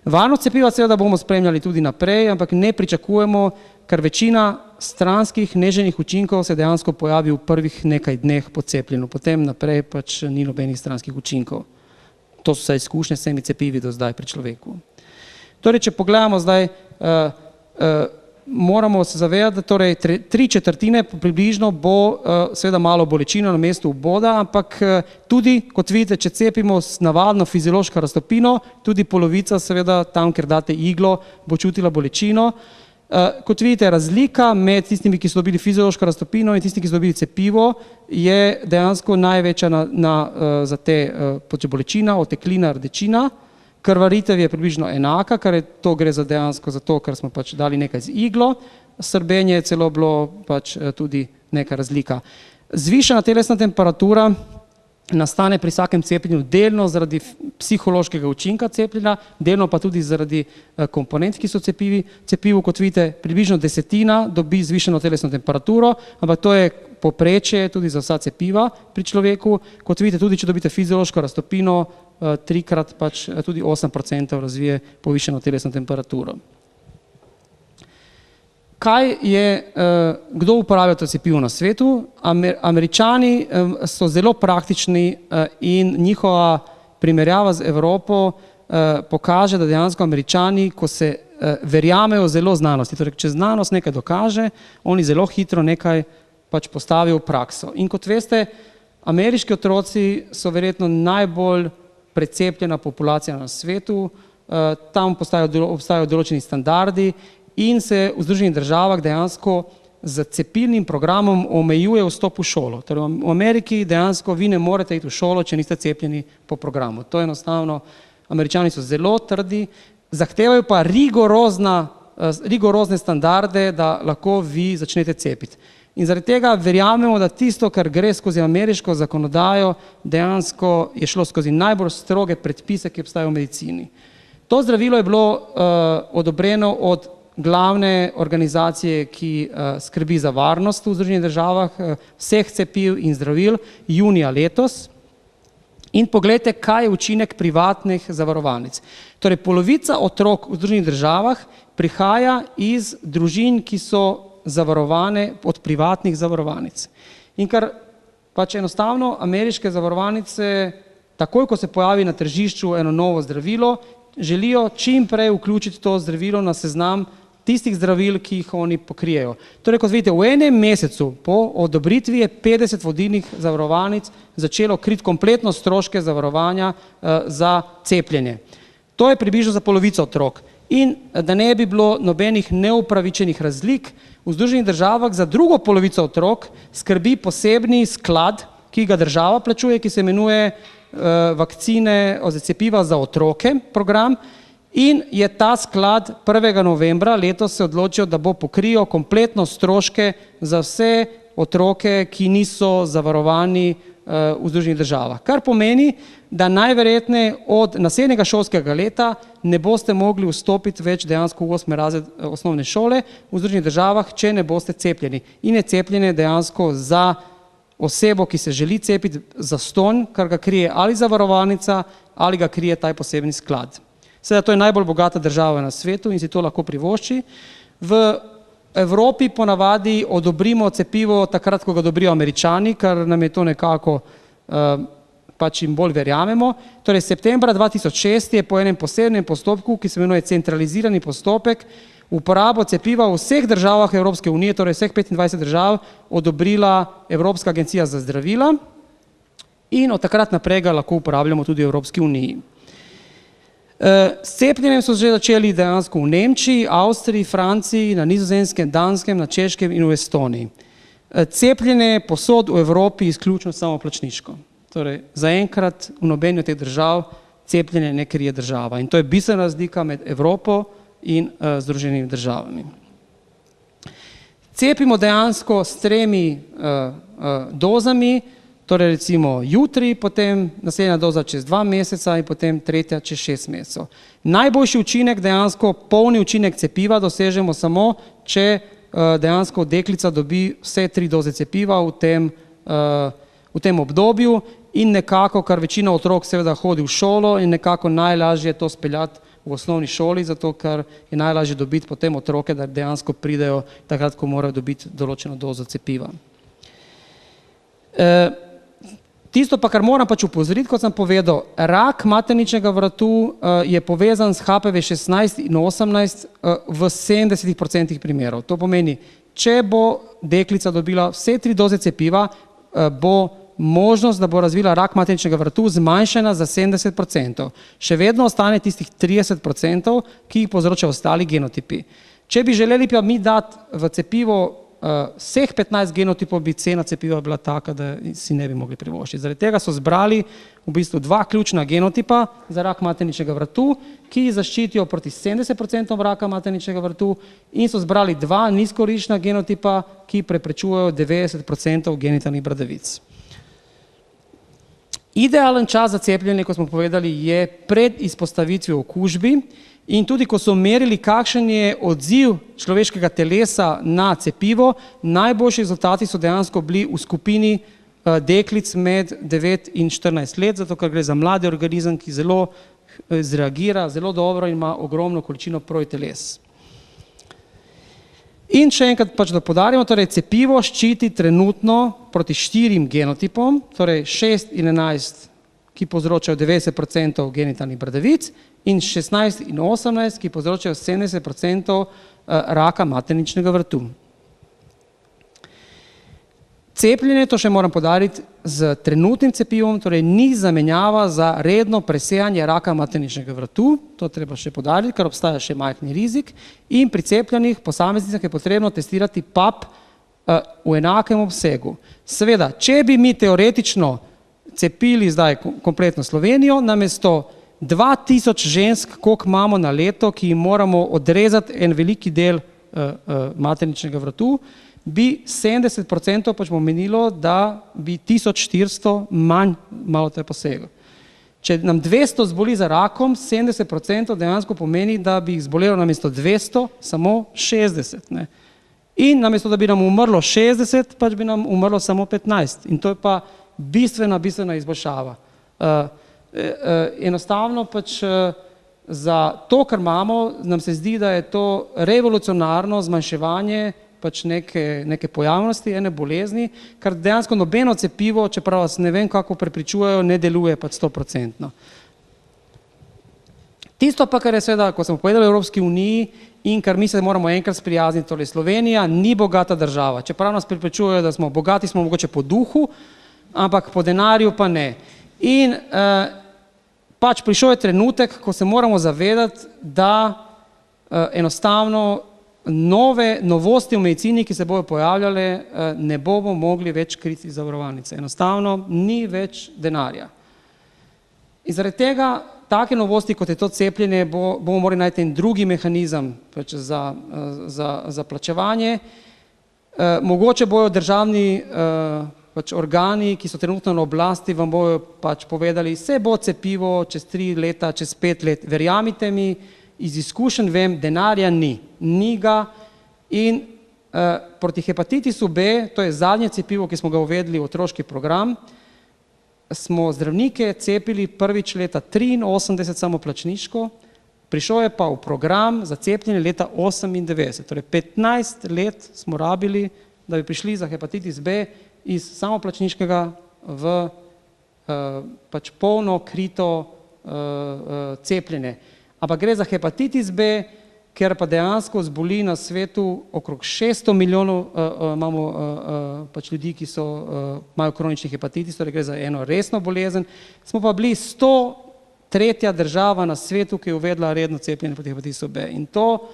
Varnost cepiva seveda bomo spremljali tudi naprej, ampak ne pričakujemo, ker večina stranskih neželenih učinkov se dejansko pojavi v prvih nekaj dneh po cepljenju, potem naprej ni nobenih stranskih učinkov. To so vse izkušnje s temi cepivi do zdaj pri človeku. Torej, če pogledamo zdaj, moramo se zavedati, da torej 3/4 približno bo seveda malo bolečino na mestu vboda, ampak tudi, kot vidite, če cepimo s navadno fiziološko raztopino, tudi polovica seveda tam, kjer date iglo, bo čutila bolečino. Kot vidite, razlika med tistimi, ki so dobili fiziološko raztopino in tistimi, ki so dobili cepivo, je dejansko največja za te bolečina, oteklina, rdečina. Krvaritev je približno enaka, ker to gre za dejansko zato, ker smo dali nekaj z iglo, srbenje je celo bilo tudi neka razlika. Zvišana telesna temperatura nastane pri vsakem cepljenju delno zaradi psihološkega učinka cepljenja, delno pa tudi zaradi komponent, ki so cepivu, kot vidite, približno 10 dobi zvišeno telesno temperaturo, ampak to je povprečje tudi za vsa cepiva pri človeku. Kot vidite, tudi če dobite fiziološko raztopino, 3-krat tudi 8% razvije povišeno telesno temperaturo. Kdo uporablja to cepivo na svetu? Američani so zelo praktični in njihova primerjava z Evropo pokaže, da dejansko Američani, ko se verjamejo zelo znanosti, torej če znanost nekaj dokaže, oni zelo hitro nekaj postavijo v prakso. In kot veste, ameriški otroci so verjetno najbolj precepljena populacija na svetu, tam obstajajo določeni standardi in se v Združenih državah dejansko z cepilnim programom omejuje vstop v šolo. Torej v Ameriki dejansko vi ne morete iti v šolo, če niste cepljeni po programu. To je enostavno, Američani so zelo trdi, zahtevajo pa rigorozne standarde, da lahko vi začnete cepiti. In zaradi tega verjamemo, da tisto, kar gre skozi ameriško zakonodajo, dejansko je šlo skozi najbolj stroge predpise, ki obstajajo v medicini. To zdravilo je bilo odobreno od glavne organizacije, ki skrbi za varnost v Združenih državah, vseh cepiv in zdravil, junija letos. In pogledajte, kaj je učinek privatnih zavarovalnic. Torej, polovica otrok v Združenih državah prihaja iz družin, ki so zavarovane od privatnih zavarovalnic. In ker pač enostavno ameriške zavarovalnice, takoj ko se pojavi na tržišču eno novo zdravilo, želijo čim prej vključiti to zdravilo na seznam tistih zdravil, ki jih oni pokrijejo. Torej, kot vidite, v enem mesecu po odobritvi je 50 vodilnih zavarovalnic začelo kriti kompletno stroške zavarovanja za cepljenje. To je približno za polovico otrok. In da ne bi bilo nobenih neupravičenih razlik, v Združenih državah za drugo polovico otrok skrbi posebni sklad, ki ga država plačuje, ki se imenuje vakcine oziroma cepiva za otroke program, in je ta sklad 1. novembra letos se odločil, da bo pokrijal kompletno stroške za vse otroke, ki niso zavarovani v Združenih državah. Kar pomeni, da najverjetneje od naslednjega šolskega leta ne boste mogli vstopiti več dejansko v 8. razred osnovne šole v Združenih državah, če ne boste cepljeni. In je cepljenje dejansko za osebo, ki se želi cepiti, zastonj, kar ga krije ali zavarovalnica ali ga krije taj posebni sklad. Seveda, to je najbolj bogata država na svetu in si to lahko privošči. V Evropi ponavadi odobrimo cepivo takrat, ko ga odobrijo Američani, ker nam je to nekako, pač jim bolj verjamemo. Torej, septembra 2006 je po enem posebnem postopku, ki se imenuje centralizirani postopek, uporabo cepiva v vseh državah Evropske unije, torej vseh 25 držav, odobrila Evropska agencija za zdravila in od takrat naprej ga lahko uporabljamo tudi v Evropski uniji. S cepljenjem so že začeli dejansko v Nemčiji, Avstriji, Franciji, na Nizozemskem, Danskem, na Češkem in v Estoniji. Cepljenje posod v Evropi izključno samoplačniško. Torej, zaenkrat v nobeni od teh držav cepljenje ne krije država. In to je bistvena razlika med Evropo in Združenimi državami. Cepimo dejansko s 3 dozami, torej recimo jutri, potem naslednja doza čez 2 meseca in potem tretja čez 6 mesecev. Najboljši učinek, dejansko polni učinek cepiva dosežemo samo, če dejansko deklica dobi vse 3 doze cepiva v tem obdobju in nekako, kar večina otrok seveda hodi v šolo in nekako najlažje to speljati v osnovni šoli, zato ker je najlažje dobiti potem otroke, da dejansko pridejo takrat, ko morajo dobiti določeno dozo cepiva. Tisto pa, kar moram pač upozoriti, kot sem povedal, rak materničnega vratu je povezan s HPV 16 in 18 v 70% primerov. To pomeni, če bo deklica dobila vse 3 doze cepiva, bo možnost, da bo razvila rak materničnega vratu zmanjšana za 70%. Še vedno ostane tistih 30%, ki jih povzročajo ostali genotipi. Če bi želeli pa mi dati v cepivo vseh 15 genotipov, bi cena cepiva bila taka, da si ne bi mogli privoščiti. Zaradi tega so zbrali v bistvu 2 ključna genotipa za rak materničnega vratu, ki zaščitijo proti 70% raka materničnega vratu in so zbrali 2 nizkorizična genotipa, ki preprečujejo 90% genitalnih bradavic. Idealen čas za cepljenje, kot smo povedali, je pred izpostavitvijo okužbi. In tudi, ko so merili, kakšen je odziv človeškega telesa na cepivo, najboljši rezultati so dejansko bili v skupini deklic med 9 in 14 let, zato ker gre za mladi organizem, ki zelo zreagira, zelo dobro in ima ogromno količino protiteles. In še enkrat pač da poudarjamo, torej cepivo ščiti trenutno proti 4 genotipom, torej 6 in 11, ki povzročajo 90% genitalnih bradavic, in 16 in 18, ki povzročajo 70% raka materničnega vrtu. Cepljenje, to še moram poudariti, z trenutnim cepivom, torej ni zamenjava za redno presejanje raka materničnega vratu, to treba še poudariti, ker obstaja še majhni rizik, in pri cepljenih posameznicah je potrebno testirati PAP v enakem obsegu. Seveda, če bi mi teoretično cepili zdaj kompletno Slovenijo, namesto 2000 žensk, koliko imamo na leto, ki jim moramo odrezati en veliki del materničnega vratu, bi 70% pač pomenilo, da bi 1400 manj malo te posegel. Če nam 200 zboli za rakom, 70% dejansko pomeni, da bi jih zbolelo namesto 200 samo 60. Ne? In namesto, da bi nam umrlo 60, pač bi nam umrlo samo 15. In to je pa bistvena izboljšava. Enostavno pač za to, kar imamo, nam se zdi, da je to revolucionarno zmanjševanje pač neke pojavnosti, ene bolezni, kar dejansko nobeno cepivo, čeprav vas ne vem, kako prepričujejo, ne deluje pač 100%. Tisto pa, kar je seveda, ko smo povedali v Evropski uniji in kar mi se moramo enkrat sprijazniti, torej Slovenija ni bogata država. Čeprav nas prepričujejo, da smo bogati, smo mogoče po duhu, ampak po denarju pa ne. In pač prišel je trenutek, ko se moramo zavedati, da enostavno novosti v medicini, ki se bojo pojavljale, ne bomo mogli več kriti zavarovalnice. Enostavno ni več denarja. In zaradi tega, take novosti, kot je to cepljenje, bomo morali najti en drugi mehanizem pač za plačevanje. Mogoče bojo državni pač organi, ki so trenutno na oblasti, vam bojo pač povedali, se bo cepivo čez 3 leta, čez 5 let. Verjamite mi, iz izkušenj vem, denarja ni ga in proti hepatitisu B, to je zadnje cepivo, ki smo ga uvedli v otroški program, smo zdravnike cepili prvič leta 83 samoplačniško, prišel je pa v program za cepljenje leta 98, torej 15 let smo rabili, da bi prišli za hepatitis B iz samoplačniškega v pač polno krito cepljenje. Ampak gre za hepatitis B, ker pa dejansko zboli na svetu okrog 600 milijonov imamo pač ljudi, ki imajo kronični hepatitis, torej gre za eno resno bolezen. Smo pa bili 103. država na svetu, ki je uvedla redno cepljenje proti hepatitisu B. In to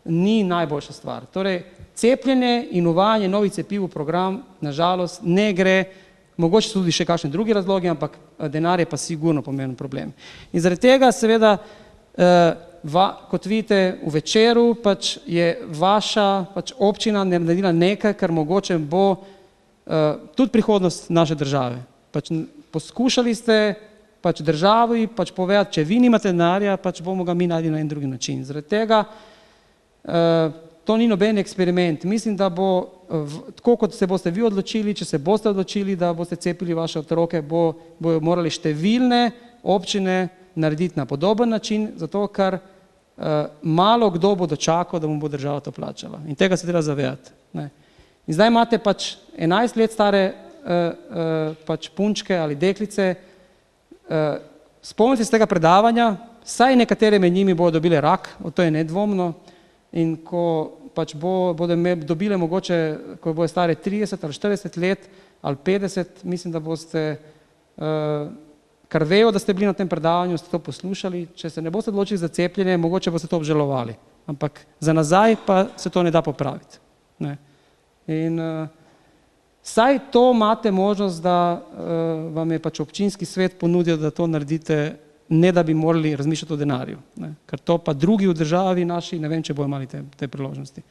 ni najboljša stvar. Torej, cepljenje in uvajanje novih cepiv v program, nažalost, ne gre, mogoče so tudi še kakšni drugi razlogi, ampak denar je pa sigurno pomemben problem. In zaradi tega seveda kot vidite v Večeru, pač je vaša pač občina naredila nekaj, kar mogoče bo tudi prihodnost naše države. Pač poskušali ste pač državi pač povedati, če vi nimate denarja, pač bomo ga mi naredili na en drugi način. Zaradi tega to ni noben eksperiment. Mislim, da bo tako, kot se boste vi odločili, če se boste odločili, da boste cepili vaše otroke, bojo morali številne občine narediti na podoben način, zato ker malo kdo bo dočakal, da mu bo država to plačala. In tega se treba zavedati. In zdaj imate pač 11 let stare pač punčke ali deklice, spomnite se tega predavanja, saj nekatere med njimi bodo dobile rak, to je nedvomno, in ko pač bodo dobile mogoče, ko bodo stare 30 ali 40 let ali 50, mislim, da boste kar vejo, da ste bili na tem predavanju, ste to poslušali, če se ne boste odločili za cepljenje, mogoče boste to obžalovali. Ampak za nazaj pa se to ne da popraviti. In saj to imate možnost, da vam je pač občinski svet ponudil, da to naredite, ne da bi morali razmišljati o denarju. Ker to pa drugi v državi naši, ne vem, če bojo imeli te priložnosti.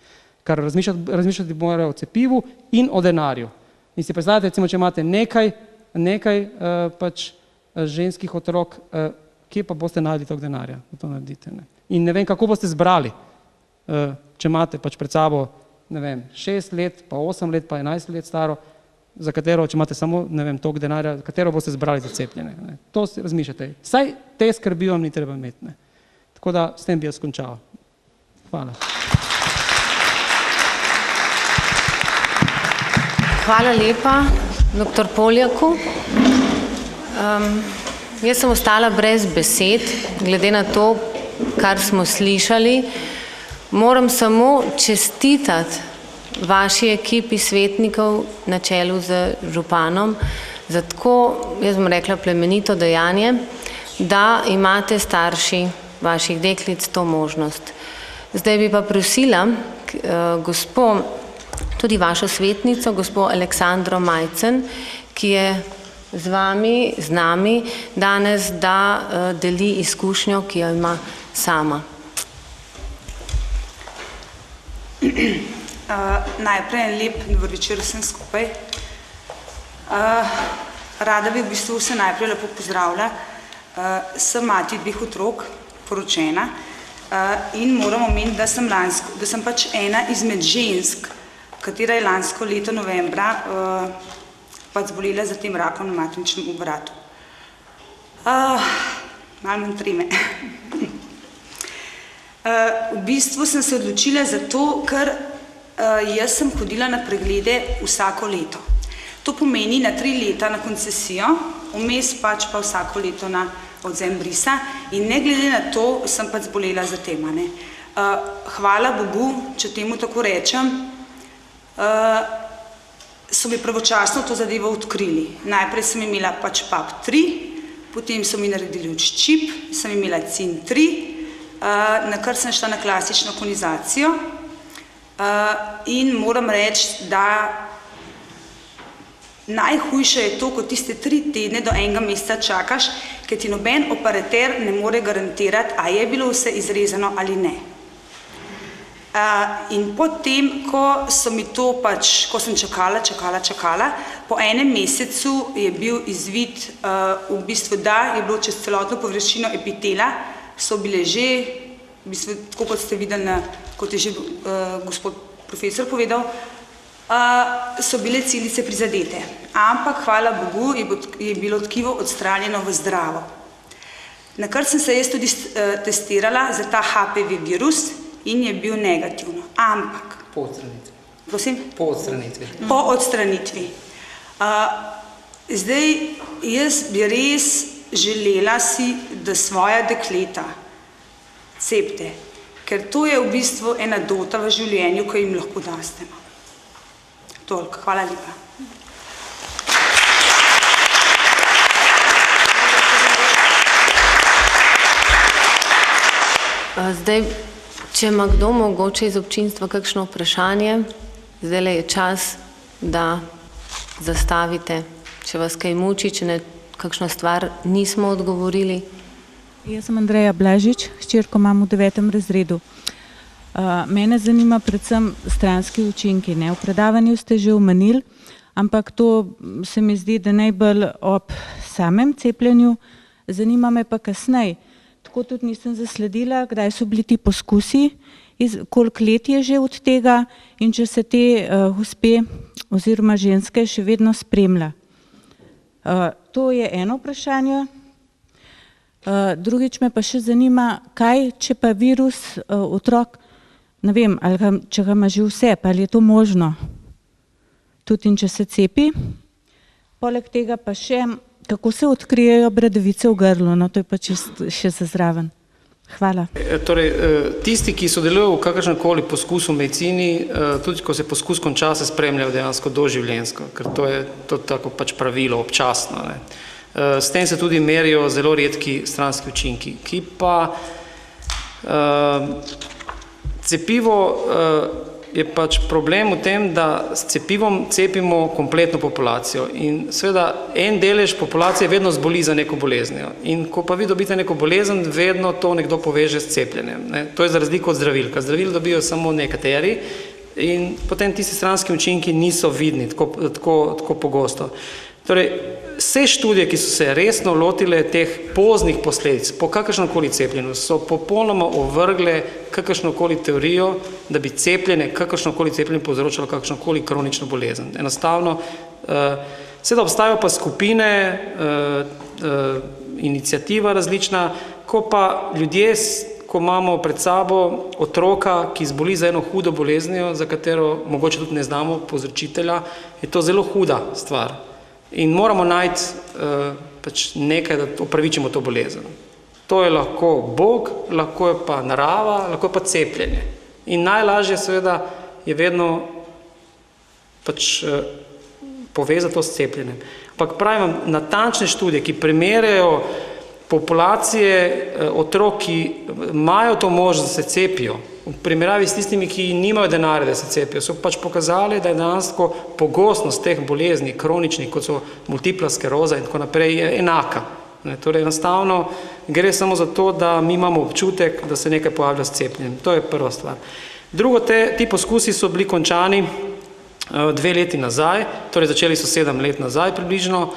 Ker razmišljati morajo o cepivu in o denarju. In si predstavljate, recimo, če imate nekaj pač ženskih otrok, kje pa boste najdli toliko denarja, da to naredite. In ne vem, kako boste zbrali, če imate pač pred sabo, ne vem, 6 let, pa 8 let, pa 11 let staro, za katero, če imate samo, ne vem, toliko denarja, katero boste zbrali za cepljenje. To si razmišljate. Saj te skrbi vam ni treba imeti. Tako da s tem bi jaz končal. Hvala. Hvala lepa, dr. Poljaku. Jaz sem ostala brez besed, glede na to, kar smo slišali. Moram samo čestitati vaši ekipi svetnikov na čelu z županom za tako, jaz bom rekla, plemenito dejanje, da imate starši vaših deklic to možnost. Zdaj bi pa prosila tudi vašo svetnico, gospo Aleksandro Majcen, ki je z nami danes, da deli izkušnjo, ki jo ima sama. Najprej en lep dober večer vsem skupaj. Rada bi v bistvu se najprej lepo pozdravila. Sem mati dveh otrok, poročena, in moram omeniti, da sem pač ena izmed žensk, katera je lansko leto novembra pač zbolela za tem rakom na materničnem obratu. Malo manj treme. V bistvu sem se odločila zato, ker jaz sem hodila na preglede vsako leto. To pomeni na 3 leta na koncesijo, vmes pač pa vsako leto na odvzem brisa in ne glede na to sem pač zbolela za tem. Hvala Bogu, če temu tako rečem, so mi pravočasno to zadevo odkrili. Najprej sem imela pač PAP3, potem so mi naredili odščip, sem imela CIN3, na kar sem šla na klasično konizacijo in moram reči, da najhujše je to, ko tiste 3 tedne do 1 meseca čakaš, ker ti noben operater ne more garantirati, a je bilo vse izrezano ali ne. In potem, ko so mi to pač, ko sem čakala, po 1 mesecu je bil izvid, v bistvu da, je bilo čez celotno površino epitela, so bile že, v bistvu, tako kot ste videli, kot je že gospod profesor povedal, so bile celice prizadete. Ampak, hvala Bogu, je bilo tkivo odstranjeno v zdravo. Na kar sem se jaz tudi testirala za ta HPV virus in je bil negativno. Ampak... Po odstranitvi. Prosim? Po odstranitvi. Po odstranitvi. Zdaj, jaz bi res želela si, da svoja dekleta cepite, ker to je v bistvu ena dota v življenju, ko jim lahko daste. Toliko. Hvala lepa. Zdaj, če ima kdo mogoče iz občinstva kakšno vprašanje, zdaj je čas, da zastavite, če vas kaj muči, če ne kakšno stvar nismo odgovorili. Jaz sem Andreja Blažič, hčerko imam v 9. razredu. Mene zanima predvsem stranski učinki. V predavanju ste že omenili, ampak to se mi zdi, da najbolj ob samem cepljenju, zanima me pa kasneje. Tako tudi nisem zasledila, kdaj so bili ti poskusi, koliko let je že od tega in če se te gospe oziroma ženske še vedno spremlja. To je eno vprašanje. Drugič me pa še zanima, kaj, če pa virus otrok, ne vem, ali če ga ima že vse, pa ali je to možno, tudi in če se cepi. Poleg tega pa še, kako se odkrijejo bradavice v grlu, no to je pa še za zraven. Hvala. Torej, tisti, ki sodelujo v kakršnemkoli poskusu v medicini, tudi ko se poskus konča, se spremljajo dejansko doživljenjsko, ker to je tako pač pravilo, občasno. S tem se tudi merijo zelo redki stranski učinki, ki pa cepivo je pač problem v tem, da s cepivom cepimo kompletno populacijo in seveda en delež populacije vedno zboli za neko boleznijo in ko pa vi dobite neko bolezen, vedno to nekdo poveže s cepljenjem. To je za razliko od zdravil, ker zdravil dobijo samo nekateri in potem tisti stranski učinki niso vidni tako pogosto. Torej, vse študije, ki so se resno lotile teh poznih posledic po kakršnemkoli cepljenju, so popolnoma ovrgle kakršnokoli teorijo, da bi kakršnokoli cepljenje povzročalo kakršnokoli kronično bolezen. Enostavno, seveda obstajajo pa skupine, iniciativa različna, ko pa ljudje, ko imamo pred sabo otroka, ki zboli za eno hudo boleznijo, za katero mogoče tudi ne znamo povzročitelja, je to zelo huda stvar. In moramo najti nekaj, da opravičimo to bolezen. To je lahko Bog, lahko je pa narava, lahko je pa cepljenje. In najlažje seveda je vedno povezati to s cepljenjem. Ampak pravim, natančne študije, ki primerjajo populacije otrok, ki imajo to možnost, da se cepijo, v primerjavi s tistimi, ki nimajo denarja, da se cepijo, so pač pokazali, da je dejansko pogostnost teh bolezni, kroničnih, kot so multipla skleroza in tako naprej, je enaka. Torej, enostavno gre samo za to, da mi imamo občutek, da se nekaj pojavlja s cepljenjem. To je prva stvar. Drugo, ti poskusi so bili končani 2 leti nazaj, torej začeli so 7 let nazaj približno.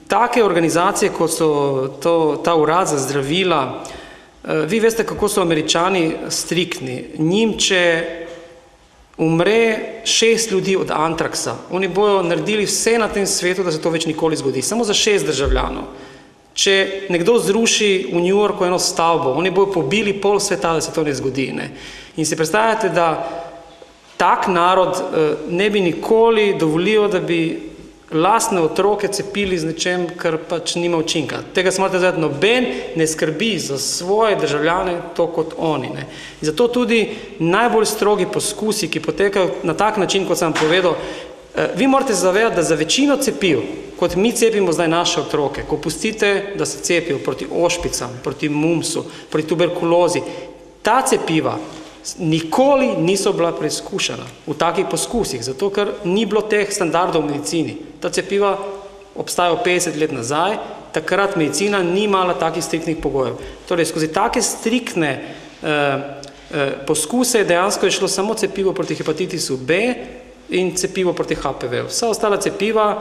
Take organizacije, kot so ta urad za zdravila, vi veste, kako so Američani striktni. Njim, če umre 6 ljudi od antraksa, oni bojo naredili vse na tem svetu, da se to več nikoli zgodi. Samo za 6 državljanov. Če nekdo zruši v New Yorku eno stavbo, oni bojo pobili pol sveta, da se to ne zgodi. Ne? In si predstavljate, da tak narod ne bi nikoli dovolil, da bi lastne otroke cepili z nečem, kar pač nima učinka. Tega se morate zavedati, noben ne skrbi za svoje državljane to kot oni. Ne. In zato tudi najbolj strogi poskusi, ki potekajo na tak način, kot sem povedal, vi morate zavedati, da za večino cepiv, kot mi cepimo zdaj naše otroke, ko pustite, da se cepijo proti ošpicam, proti mumsu, proti tuberkulozi, ta cepiva nikoli niso bila preizkušena v takih poskusih, zato ker ni bilo teh standardov v medicini. Ta cepiva obstajajo 50 let nazaj, takrat medicina ni imala takih striktnih pogojev. Torej, skozi take striktne poskuse dejansko je šlo samo cepivo proti hepatitisu B in cepivo proti HPV. Vsa ostala cepiva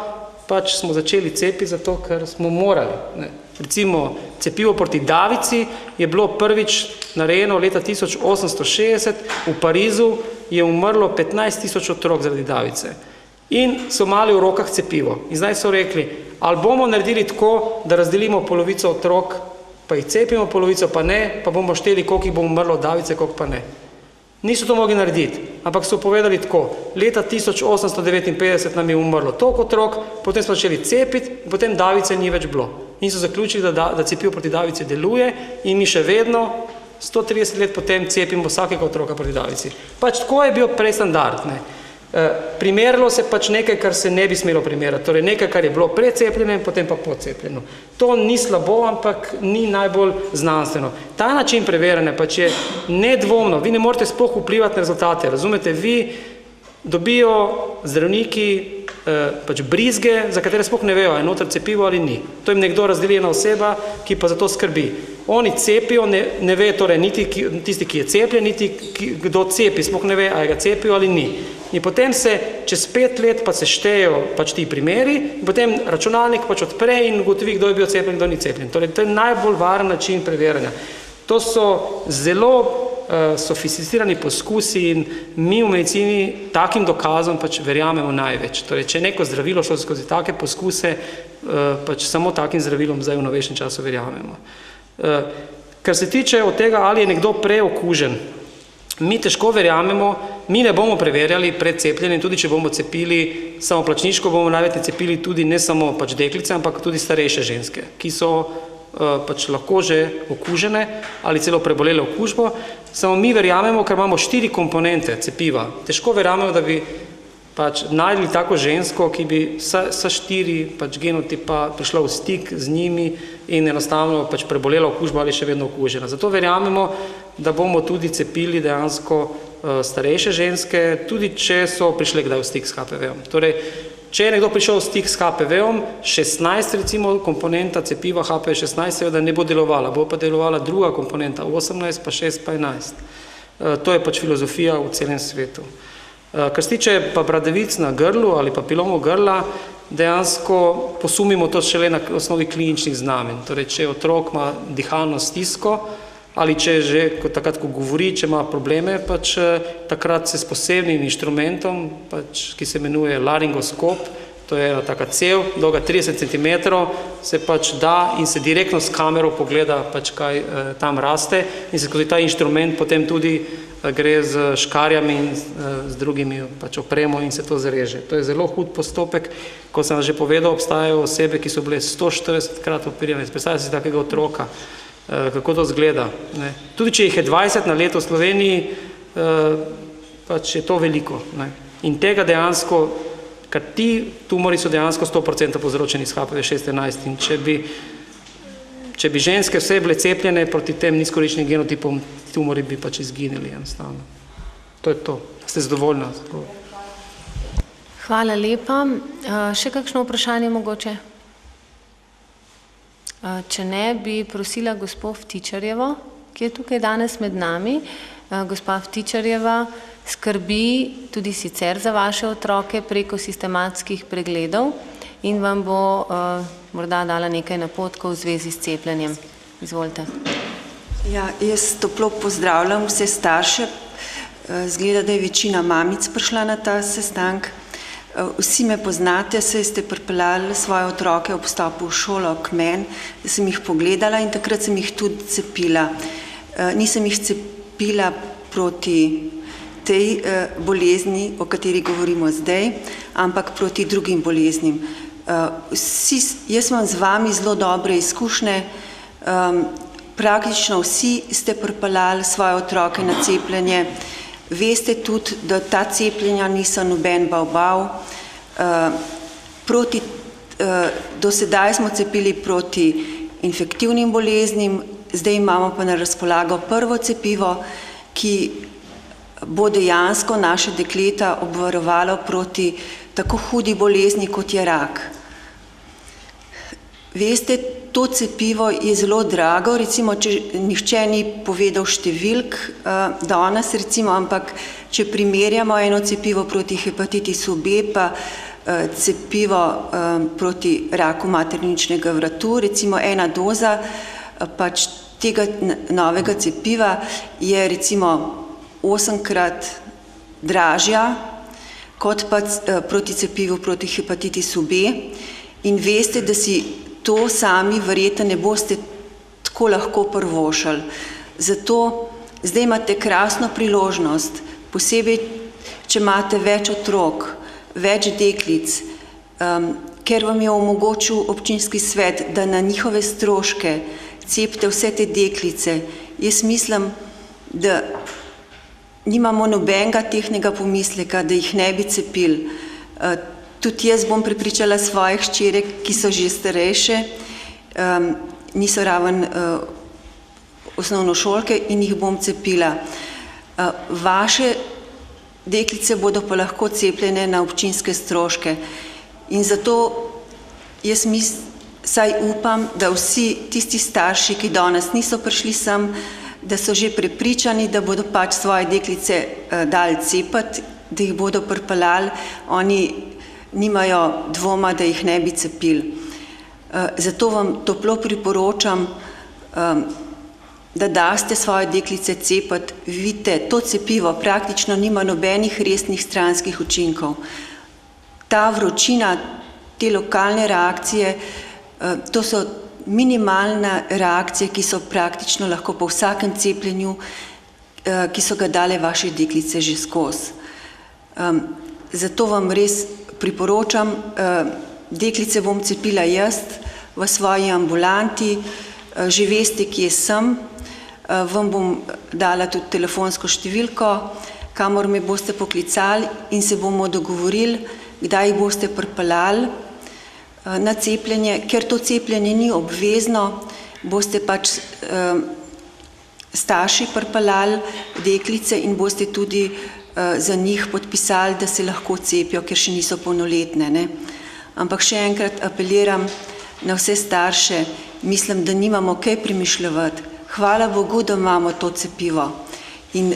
pač smo začeli cepiti zato, ker smo morali. Ne. Recimo, cepivo proti davici je bilo prvič narejeno leta 1860, v Parizu je umrlo 15,000 otrok zaradi davice. In so imeli v rokah cepivo. In zdaj so rekli, ali bomo naredili tako, da razdelimo polovico otrok, pa jih cepimo, polovico pa ne, pa bomo šteli, koliko jih bo umrlo od davice, koliko pa ne. Niso to mogli narediti, ampak so povedali tako, leta 1859 nam je umrlo toliko otrok, potem smo začeli cepiti in potem davice ni več bilo. In so zaključili, da cepivo proti davici deluje in mi še vedno 130 let potem cepimo vsakega otroka proti davici. Pač tako je bil prej standard. Ne. Primerilo se pač nekaj, kar se ne bi smelo primerati, torej nekaj, kar je bilo precepljeno in potem pa pocepljeno. To ni slabo, ampak ni najbolj znanstveno. Ta način preverjanja pač je nedvomno, vi ne morete sploh vplivati na rezultate, razumete, vi dobijo zdravniki pač brizge, za katere sploh ne vejo, je noter cepivo ali ni. To jim nekdo razdeljena oseba, ki pa za to skrbi. Oni cepijo, ne ve torej niti tisti, ki je cepljen, niti kdo cepi, sploh ne ve, ali ga cepijo ali ni. In potem se čez 5 let pa se štejo pač ti primeri in potem računalnik pač odpre in ugotovi, kdo je bil cepljen, kdo ni cepljen. Torej, to je najbolj varen način preverjanja. To so zelo sofisticirani poskusi in mi v medicini takim dokazom pač verjamemo največ. Torej, če neko zdravilo šlo skozi take poskuse, pač samo takim zdravilom zdaj v novejšnjem času verjamemo. Kar se tiče od tega, ali je nekdo preokužen, mi težko verjamemo, mi ne bomo preverjali pred cepljenjem, tudi če bomo cepili samoplačniško, bomo najverjetneje cepili tudi ne samo pač deklice, ampak tudi starejše ženske, ki so pač lahko že okužene ali celo prebolele okužbo. Samo mi verjamemo, ker imamo 4 komponente cepiva. Težko verjamemo, da bi pač najdli tako žensko, ki bi sa 4 pač genotipa prišla v stik z njimi in enostavno pač prebolela okužbo ali še vedno okužena. Zato verjamemo, da bomo tudi cepili dejansko starejše ženske, tudi če so prišle kdaj v stik s HPV-om. Torej, če je nekdo prišel v stik s HPV-om, 16 recimo komponenta cepiva HPV-16 seveda ne bo delovala, bo pa delovala druga komponenta, 18, pa 6, pa 11. To je pač filozofija v celem svetu. Kar se tiče pa bradavic na grlu ali papilomov grla, dejansko posumimo to šele na osnovi kliničnih znamenj. Torej, če otrok ima dihalno stisko ali če že takrat, ko govori, če ima probleme, pač takrat se s posebnim inštrumentom, pač, ki se imenuje laringoskop, to je ena taka cev, dolga 30 cm, se pač da in se direktno s kamero pogleda, pač kaj tam raste in se skozi ta inštrument potem tudi gre z škarjami in z drugimi pač opremo in se to zareže. To je zelo hud postopek, ko sem že povedal, obstajajo osebe, ki so bile 140 krat operirane. Predstavljate si takega otroka, kako to zgleda. Ne. Tudi če jih je 20 na leto v Sloveniji, pač je to veliko. Ne. In tega dejansko, ker ti tumori so dejansko 100% povzročeni s HPV-16 in če bi ženske vse bile cepljene proti tem nizkoričnim genotipom, tumori bi pač izginili enostavno. To je to. Ste zadovoljni? Hvala lepa. Še kakšno vprašanje mogoče? Če ne, bi prosila gospod Vtičarjevo, ki je tukaj danes med nami, gospa Vtičarjeva, skrbi tudi sicer za vaše otroke preko sistematskih pregledov in vam bo morda dala nekaj napotkov v zvezi s cepljenjem. Izvolite. Ja, jaz toplo pozdravljam vse starše. Zgleda, da je večina mamic prišla na ta sestank. Vsi me poznate, saj ste pripeljali svoje otroke ob vstopu v šolo k meni, da sem jih pogledala in takrat sem jih tudi cepila. Nisem jih cepila proti tej bolezni, o kateri govorimo zdaj, ampak proti drugim boleznim. Jaz imam z vami zelo dobre izkušnje, praktično vsi ste pripeljali svoje otroke na cepljenje, veste tudi, da ta cepljenja niso noben bav. Do sedaj smo cepili proti infektivnim boleznim, zdaj imamo pa na razpolago prvo cepivo, ki bo dejansko naše dekleta obvarovalo proti tako hudi bolezni, kot je rak. Veste, to cepivo je zelo drago, recimo, če nihče ni povedal številk danes, recimo, ampak če primerjamo eno cepivo proti hepatitisu B, pa cepivo proti raku materničnega vratu, recimo ena doza pač tega novega cepiva je recimo 8-krat dražja kot pa proti cepivu proti hepatitisu B in veste, da si to sami verjetno ne boste tako lahko privoščili. Zato zdaj imate krasno priložnost, posebej, če imate več otrok, več deklic, ker vam je omogočil občinski svet, da na njihove stroške cepite vse te deklice. Jaz mislim, da nimamo nobenega tehnega pomisleka, da jih ne bi cepili. Tudi jaz bom prepričala svojih hčerek, ki so že starejše, niso raven osnovnošolke in jih bom cepila. Vaše deklice bodo pa lahko cepljene na občinske stroške. In zato jaz saj upam, da vsi tisti starši, ki danes niso prišli sem, da so že prepričani, da bodo pač svoje deklice dali cepati, da jih bodo pripeljali, oni nimajo dvoma, da jih ne bi cepili. Zato vam toplo priporočam, da daste svoje deklice cepati. Vidite, to cepivo praktično nima nobenih resnih stranskih učinkov. Ta vročina, te lokalne reakcije, to so minimalne reakcije, ki so praktično lahko po vsakem cepljenju, ki so ga dale vaše deklice že skozi. Zato vam res priporočam, deklice bom cepila jaz v svoji ambulanti, že veste, kje sem, vam bom dala tudi telefonsko številko, kamor me boste poklicali in se bomo dogovorili, kdaj boste pripeljali na cepljenje, ker to cepljenje ni obvezno, boste pač starši pripeljali deklice in boste tudi za njih podpisali, da se lahko cepijo, ker še niso polnoletne. Ampak še enkrat apeliram na vse starše, mislim, da nimamo kaj premišljati. Hvala Bogu, da imamo to cepivo. In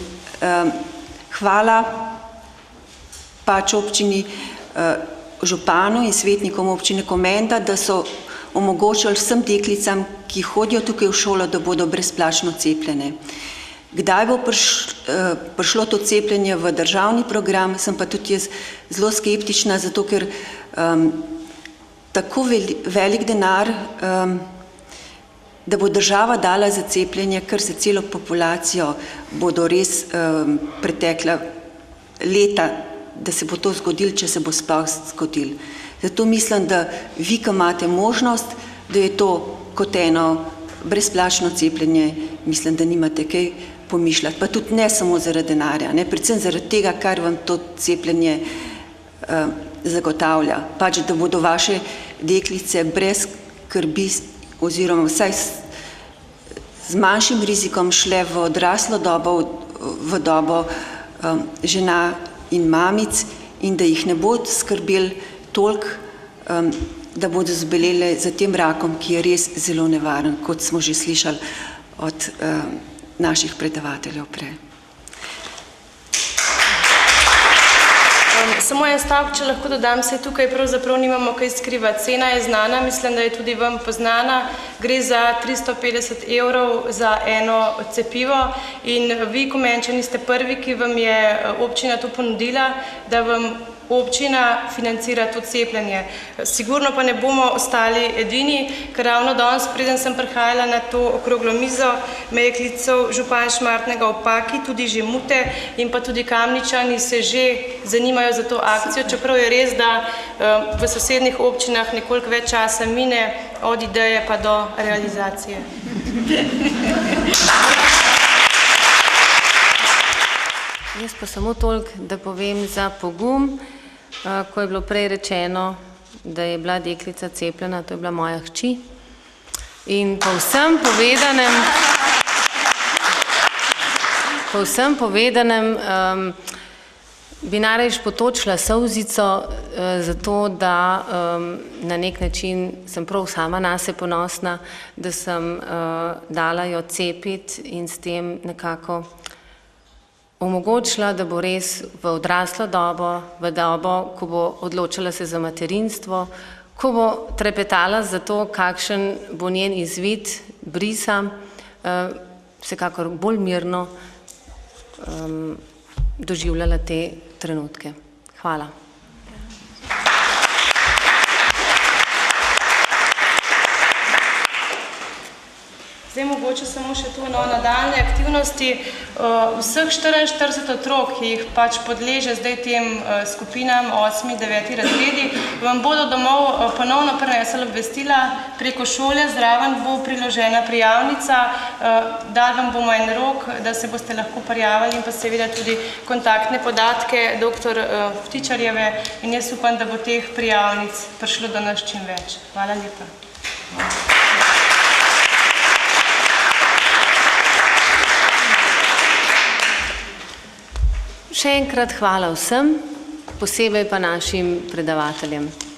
hvala pač občini, županu in svetnikom občine Komenda, da so omogočili vsem deklicam, ki hodijo tukaj v šolo, da bodo brezplačno cepljene. Kdaj bo prišlo to cepljenje v državni program, sem pa tudi jaz zelo skeptična, zato ker tako velik denar, da bo država dala za cepljenje, kar za celo populacijo bodo res pretekla leta, da se bo to zgodilo, če se bo sploh zgodilo. Zato mislim, da vi, ki imate možnost, da je to kot eno brezplačno cepljenje, mislim, da nimate kaj pomišljati, pa tudi ne samo zaradi denarja, predvsem zaradi tega, kar vam to cepljenje zagotavlja. Pač, da bodo vaše deklice brez skrbi oziroma vsaj z manjšim rizikom šle v odraslo dobo, v dobo žena in mamic in da jih ne bodo skrbeli toliko, da bodo zbolele za tem rakom, ki je res zelo nevaren, kot smo že slišali od naših predavateljev prej. Samo en stavek, če lahko dodam, se tukaj pravzaprav nimamo kaj skrivati. Cena je znana, mislim, da je tudi vam poznana. Gre za 350 € za eno cepivo in vi, Komenčani, ste prvi, ki vam je občina to ponudila, da vam občina financira to cepljenje. Sigurno pa ne bomo ostali edini, ker ravno danes, preden sem prihajala na to okroglo mizo, me je klical župan Šmartnega ob Paki, tudi že Mute in pa tudi Kamničani se že zanimajo za to akcijo, čeprav je res, da v sosednjih občinah nekoliko več časa mine od ideje pa do realizacije. Jaz pa samo toliko, da povem za pogum, ko je bilo prej rečeno, da je bila deklica cepljena, to je bila moja hči. In po vsem povedanem bi najrajš potočila solzico, zato da na nek način sem prav sama nase ponosna, da sem dala jo cepiti in s tem nekako omogočila, da bo res v odraslo dobo, v dobo, ko bo odločila se za materinstvo, ko bo trepetala za to, kakšen bo njen izvid brisa, vsekakor bolj mirno doživljala te trenutke. Hvala. Zdaj mogoče samo še to nadaljne aktivnosti. Vseh 44 otrok, ki jih pač podleže zdaj tem skupinam 8., 9. razredi, vam bodo domov ponovno prinesli obvestila preko šole, zraven bo priložena prijavnica, dali vam bomo en rok, da se boste lahko prijavili in pa seveda tudi kontaktne podatke dr. Vtičarjeve in jaz upam, da bo teh prijavnic prišlo do nas čim več. Hvala lepa. Še enkrat hvala vsem, posebej pa našim predavateljem.